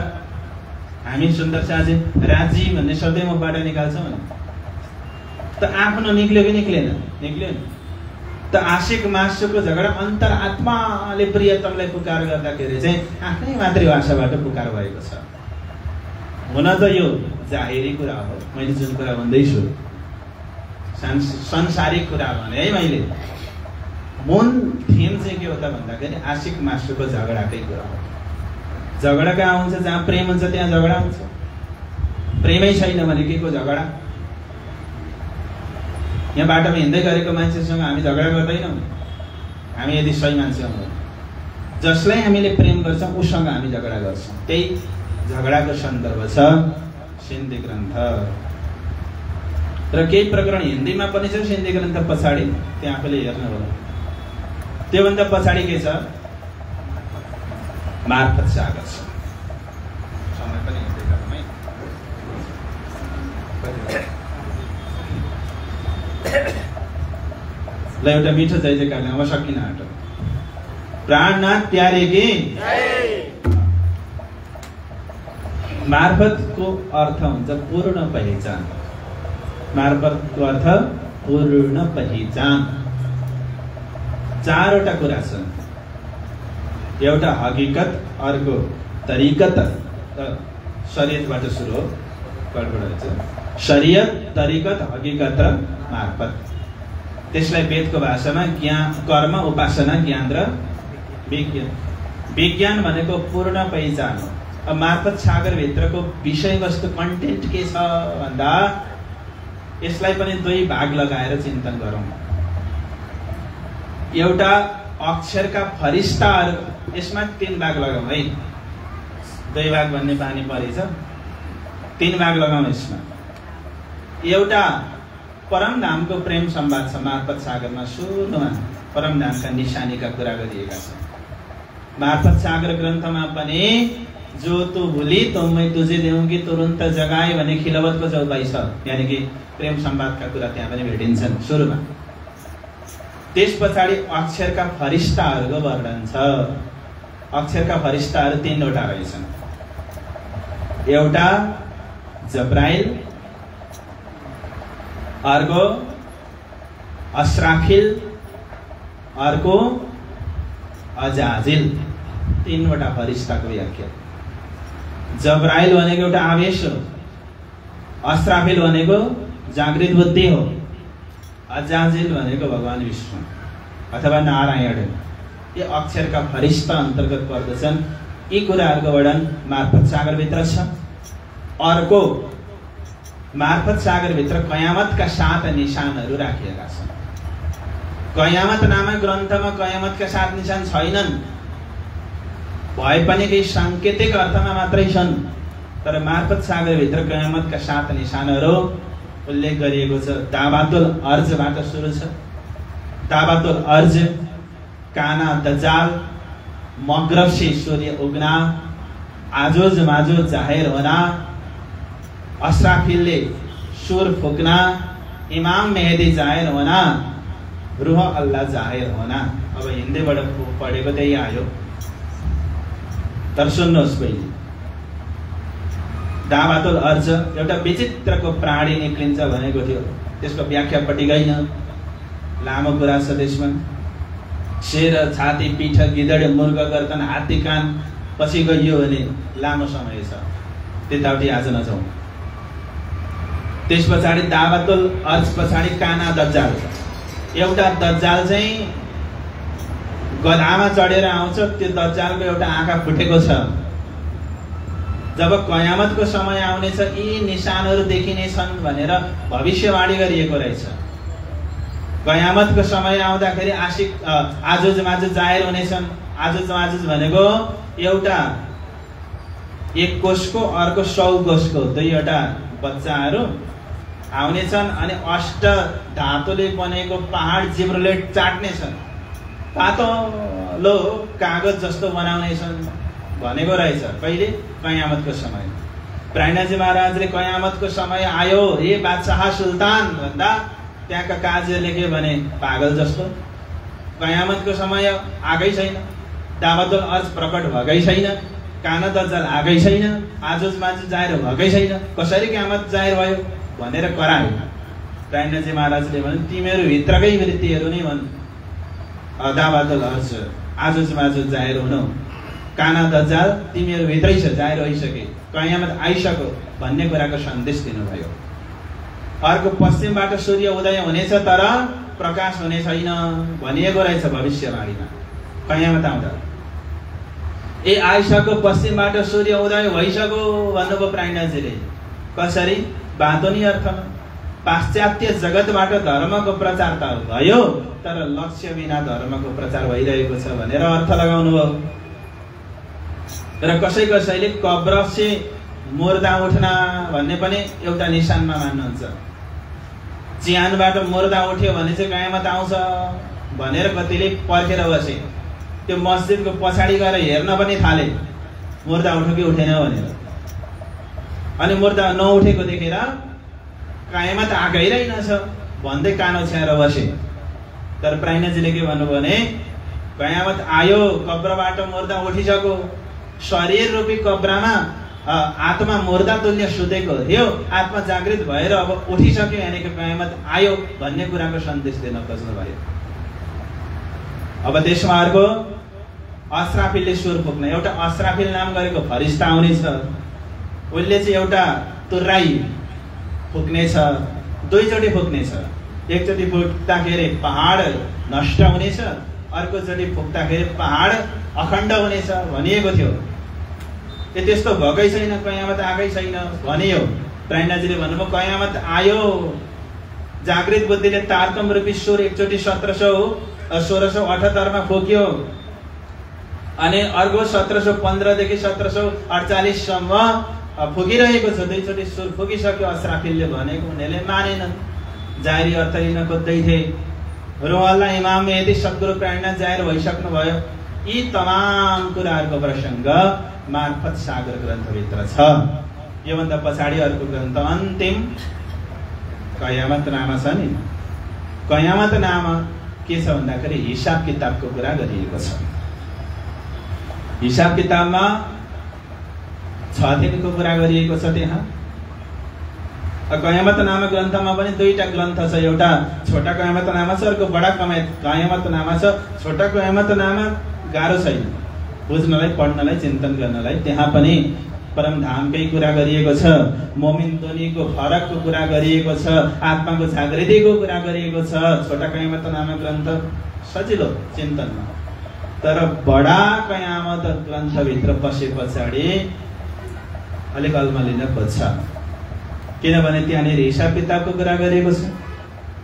हामी सुन्दर साझे राजी भन्ने शब्दै मुखबाट निकाल्छौँ नि। त आफ्नो निक्ल्यो कि निक्लेन? निक्ल्यो नि। त आशिक मासुको झगडा अन्तरात्माले प्रियतमलाई पुकार गर्दाखेरि चाहिँ आफ्नै मातृभाषाबाट पुकार भएको छ। हुन त यो जाहेरी कुरा हो, मैले जुन कुरा भन्दैछु संसारिक कुरा भने है, मैले मुन थीम चाहिँ के हो त भन्दाखेरि आशिक मासुको झगडाकै कुरा हो। झगडा कहाँ हुन्छ? जहाँ प्रेम हुन्छ त्यहाँ झगडा हुन्छ। प्रेमै छैन भने के को झगडा? यहाँ बाटोमा हिँड्दै गरेको मान्छेसँग हामी झगडा गर्दैनौँ। हामी यदि सही मान्छे हौँ, जसलाई हामीले प्रेम गर्छौँ उसँग हामी झगडा गर्छौँ। त्यही झगडाको सन्दर्भ छ सिन्धी ग्रन्थ। र केही प्रकरण हिन्दीमा पनि छ सिन्धी ग्रन्थ पछाडि, त्यहाँ आफूले हेर्नु होला। त्योभन्दा पछाडि के छ? मार्फत सागर छ। समय पनि हुँदै गरौँ है। ल एउटा मिठो जय जयकार अब सकिन आँटो। प्राणनाथ प्यारे की मार्फतको अर्थ हुन्छ पूर्ण पहिचान। मार्फतको अर्थ पूर्ण पहिचान। चारवटा कुरा छन्। एउटा हकीकत, अर्को तरिकत, शरीयतबाट सुरु हो, गडबड छ। शरीयत, तरिकत, हकीकत र मार्फत। त्यसलाई वेदको भाषामा ज्ञान, कर्म, उपासना, ज्ञान र विज्ञान। विज्ञान भनेको पूर्ण पहिचान हो। अब मार्फत सागरभित्रको विषयवस्तु कन्टेन्ट के छ भन्दा यसलाई पनि दुई भाग लगाएर चिन्तन गरौँ। एउटा अक्षरका फरिस्ताहरू, यसमा तीन भाग लगाउँ है। दुई भाग भन्ने बानी परेछ, तीन भाग लगाउँ यसमा। एउटा परमधामको प्रेम संवाद छ मार्फत सागरमा। सुरुमा परमधामका निशानीका कुरा गरिएका छन्। मार्फत सागर ग्रन्थमा पनि जो तू भूली तो मैं तुझे देऊंगी तुरंत जगाए भने खिलवतको चौपाई छ। यानि कि प्रेम संवादका कुरा त्यहाँ पनि भेटिन्छन् सुरुमा। त्यस पछाडि अक्षरका फरिस्ताहरूको वर्णन छ। अक्षरका फरिस्ताहरू तीनवटा रहेछन्। एउटा जब्राइल, अर्को अस्राफिल, अर्को अजाजिल। तीनवटा फरिस्ताको व्याख्या। जब्राइल भनेको एउटा आवेश हो, अस्राफिल भनेको जागृत बुद्धि हो, अजाजिल भनेको भगवान विष्णु अथवा नारायण। ये अक्षरका फरिस्ता अन्तर्गत पर्दछन्। यी कुराहरूको वर्णन मार्फत सागरभित्र छ। अर्को मार्फत सागरभित्र कयामतका 7 निशानहरू राखिएका छन्। कयामत नामक ग्रन्थमा कयामतका 7 निशान छैनन्, भए पनि केही साङ्केतिक अर्थमा मात्रै छन्। तर मार्फत सागरभित्र कयामतका 7 निशानहरू उल्लेख गरिएको छ। दाबातुल अर्जबाट सुरु छ। दाबातुल अर्ज, काना दज्जाल, मगरब से सूर्य उगना, आजोज माजोज जाहिर होना, अस्राफिलले सुर फुक्ना, इमाम मेहदी जाहिर होना, रूह अल्लाह जाहिर होना। अब हिन्दीबाट पढेको त्यही आयो। तर सुन्नुहोस् पहिले, दावातुल अर्ज एउटा विचित्रको प्राणी निक्लिन्छ भनेको थियो। त्यसको व्याख्यापट्टि गइन, लामो कुरा छ त्यसमा। शेर, छाती, पीठ, गिदड, मुर्ग, गर्दन, हात्ती, कान पछि गइयो भने लामो समय छ, त्यतापट्टि आज नजाउँ। त्यस पछाडि दावातुल अर्ज पछाडि काना दज्जाल छ। एउटा दज्जाल चाहिँ गधामा चढेर आउँछ, त्यो दज्जालको एउटा आँखा फुटेको छ। जब कयामतको समय आउनेछ यी निशानहरू देखिने छन् भनेर भविष्यवाणी गरिएको रहेछ। कयामतको समय आउँदाखेरि आजुज माजुज जाहेर हुनेछन्। आजुज माजुज भनेको एउटा एक कोषको अर्को 100 कोषको दुईवटा बच्चाहरू आउनेछन् अनि अष्ट धातुले बनेको पहाड जिब्रोले चाट्नेछन्, पातलो कागज जस्तो बनाउनेछन् भनेको रहेछ। कहिले? कयामतको समय। प्राणजी महाराजले कयामतको समय आयो हे बादशाह सुल्तान भन्दा त्यहाँका काजीहरूले के भने, पागल जस्तो, कयामतको समय आएकै छैन, दावातुल अर्ज प्रकट भएकै छैन, काना दज्जाल आएकै छैन, आजुज माजुज जाहेर भएकै छैन, कसरी कयामत जाहेर भयो भनेर करायो। प्राणजी महाराजले भने तिमीहरू भित्रकै वृत्तिहरू नै भन्, दावातुल अर्ज आजुज माजुज जाहेर हुनु, काना दज्जाल तिमीहरू भित्रै छ, जाहेर भइसके, कयामत आइसक्यो भन्ने कुराको सन्देश दिनुभयो। अर्को पश्चिमबाट सूर्य उदय हुनेछ तर प्रकाश हुने छैन भनिएको रहेछ भविष्यवाणीमा। कयामत आउँदा ए आइसक्यो, पश्चिमबाट सूर्य उदय भइसक्यो भन्नुभयो प्राणजीले। कसरी? बातोनी अर्थमा। पाश्चात्य जगतबाट धर्मको प्रचार त भयो तर लक्ष्य बिना धर्मको प्रचार भइरहेको छ भनेर अर्थ लगाउनु भयो। र कसै कसैले कब्र से मुर्दा उठ्ना भन्ने पनि एउटा निशानमा मान्नुहुन्छ। चिहानबाट मुर्दा उठ्यो भने चाहिँ कयामत आउँछ भनेर कतिले पर्खेर बसे। त्यो मस्जिदको पछाडि गएर हेर्न पनि थाले मुर्दा उठ्यो कि उठेन भनेर। अनि मुर्दा नउठेको देखेर कयामत आएकै रहेनछ भन्दै कानो छ्याएर बसे। तर प्राणजीले के भन्नुभयो भने कयामत आयो, कब्रबाट मुर्दा उठिसक्यो, शरीर रूपी कब्रमा आत्मा मुर्दा तुल्य सुतेको थियो, आत्मा जागृत भएर अब उठिसक्यो यानीको कयामत आयो भन्ने कुराको सन्देश दिन खोज्नु भयो। अब त्यसमा अर्को अस्राफिलले सुर फुक्ने, एउटा अस्राफिल नाम गरेको फरिस्ता आउनेछ। उसले चाहिँ एउटा तुर्राई फुक्नेछ, दुईचोटि फुक्नेछ। एकचोटि फुक्दाखेरि पहाड नष्ट हुनेछ, अर्कोचोटि फुक्दाखेरि पहाड अखण्ड हुनेछ भनिएको थियो। त्यस्तो भएकै छैन, कयामत आएकै छैन भनियो। प्राणजीले भन्नुभयो कयामत आयो, जागृत बुद्धिले तारतम रूपी सुर एकचोटि 1678 मा फुक्यो अनि अर्को 1715 देखि 1748 सम्म फुकिरहेको छ। दुईचोटि सुर फुकिसक्यो अस्राफिलले भनेको। उनीहरूले मानेनन्, जाहेरी अर्थ लिन खोज्दै थिए। रोहल्ला इमाम मेहदी सद्गुरु प्राणनाथ जाहेर भइसक्नु भयो। यी तमाम कुराहरूको प्रसङ्ग मार्फत सागर ग्रन्थभित्र छ। योभन्दा पछाडि अर्को ग्रन्थ अन्तिम कयामत नामा छ नि। कयामत नामा के छ भन्दाखेरि हिसाब किताबको कुरा गरिएको छ। हिसाब किताबमा 6 दिनको कुरा गरिएको छ। त्यहाँ कयामत नामा ग्रन्थमा पनि दुईटा ग्रन्थ छ, एउटा छोटा कयामत नामा छ, अर्को बडा कयामत नामा छ। छोटा कयामत नामा गाह्रो छैन बुझ्नलाई, पढ्नलाई, चिन्तन गर्नलाई। त्यहाँ पनि परमधामकै कुरा गरिएको छ, मोमिन दुनीको फरकको कुरा गरिएको छ, आत्माको जागृतिको कुरा गरिएको छ। छोटा कयामत नामा ग्रन्थ सजिलो चिन्तनमा, तर बडा कयामत ग्रन्थभित्र पसे पछाडि अलिक अल्मलिन खोज्छ। किनभने त्यहाँनिर हिसाब किताबको कुरा गरिएको छ।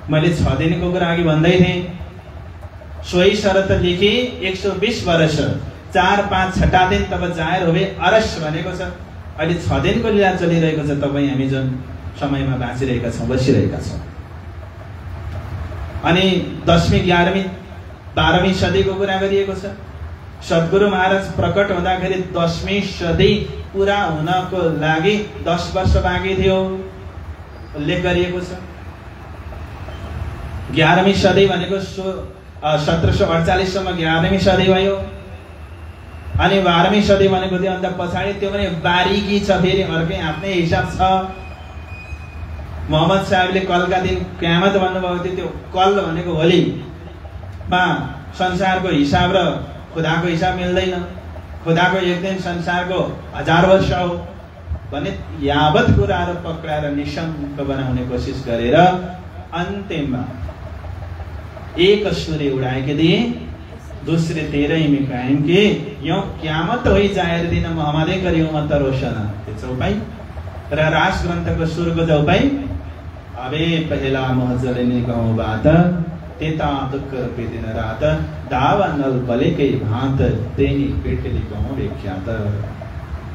मैले 6 दिनको कुरा अघि भन्दै थिएँ। सोही शरत लेखी 120 वर्ष 4, 5, 6 दिन तब जाहेर हुए अरस भनेको छ। अहिले 6 दिनको लीला चलिरहेको छ। तपाईँ हामी जुन समयमा बाँचिरहेका छौँ, बसिरहेका छौँ। अनि 10वीं, 11वीं, 12वीं सदीको कुरा गरिएको छ। सद्गुरु महाराज प्रकट हुँदाखेरि 10वीं सदी पुरा हुनको लागि 10 वर्ष बाँकी थियो उल्लेख गरिएको छ। 11वीं सदी भनेको 1748 सम्म 11वीं सदी भयो। अनि 12वीं सदी भनेको त्यो अन्त पछाडि त्यो पनि बारीकी छ, फेरि अर्कै आफ्नै हिसाब छ। मोहम्मद साहबले कलका दिन क्यामत भन्नुभएको थियो, त्यो कल भनेको होलीमा संसारको हिसाब र खुदाको हिसाब मिल्दैन, खुदाको एक दिन संसारको 1000 वर्ष हो भने यावत कुराहरू पक्राएर निशङ्क बनाउने कोसिस गरेर अन्तिममा एक सूर्य उड़ाए के दिए दूसरे 13 में कायम के, यो क्यामत हो जाहिर दिन मोहम्मद करी उम्मत रोशन चौपाई र रास ग्रन्थको सुरको चौपाई अबे पहला महजले ने गाउँ बात तेता दुख रूपी दिन रात दावा नल बलेकै भात तेनी पेटली गाउँ व्याख्यात।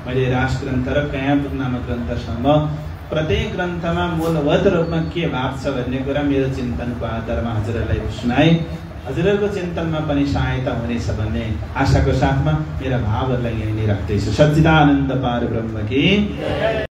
मैले रास ग्रन्थ र कयामत नामक ग्रन्थसम्म प्रत्येक ग्रन्थमा मूलभूत रूपमा के भाव छ भन्ने कुरा मेरो चिन्तनको आधारमा हजुरहरूलाई सुनाए। हजुरहरूको चिन्तनमा पनि सहायता हुनेछ भन्ने आशाको साथमा मेरा भावहरूलाई यहीँ राख्दैछु। सच्चिदानन्द पारब्रह्म की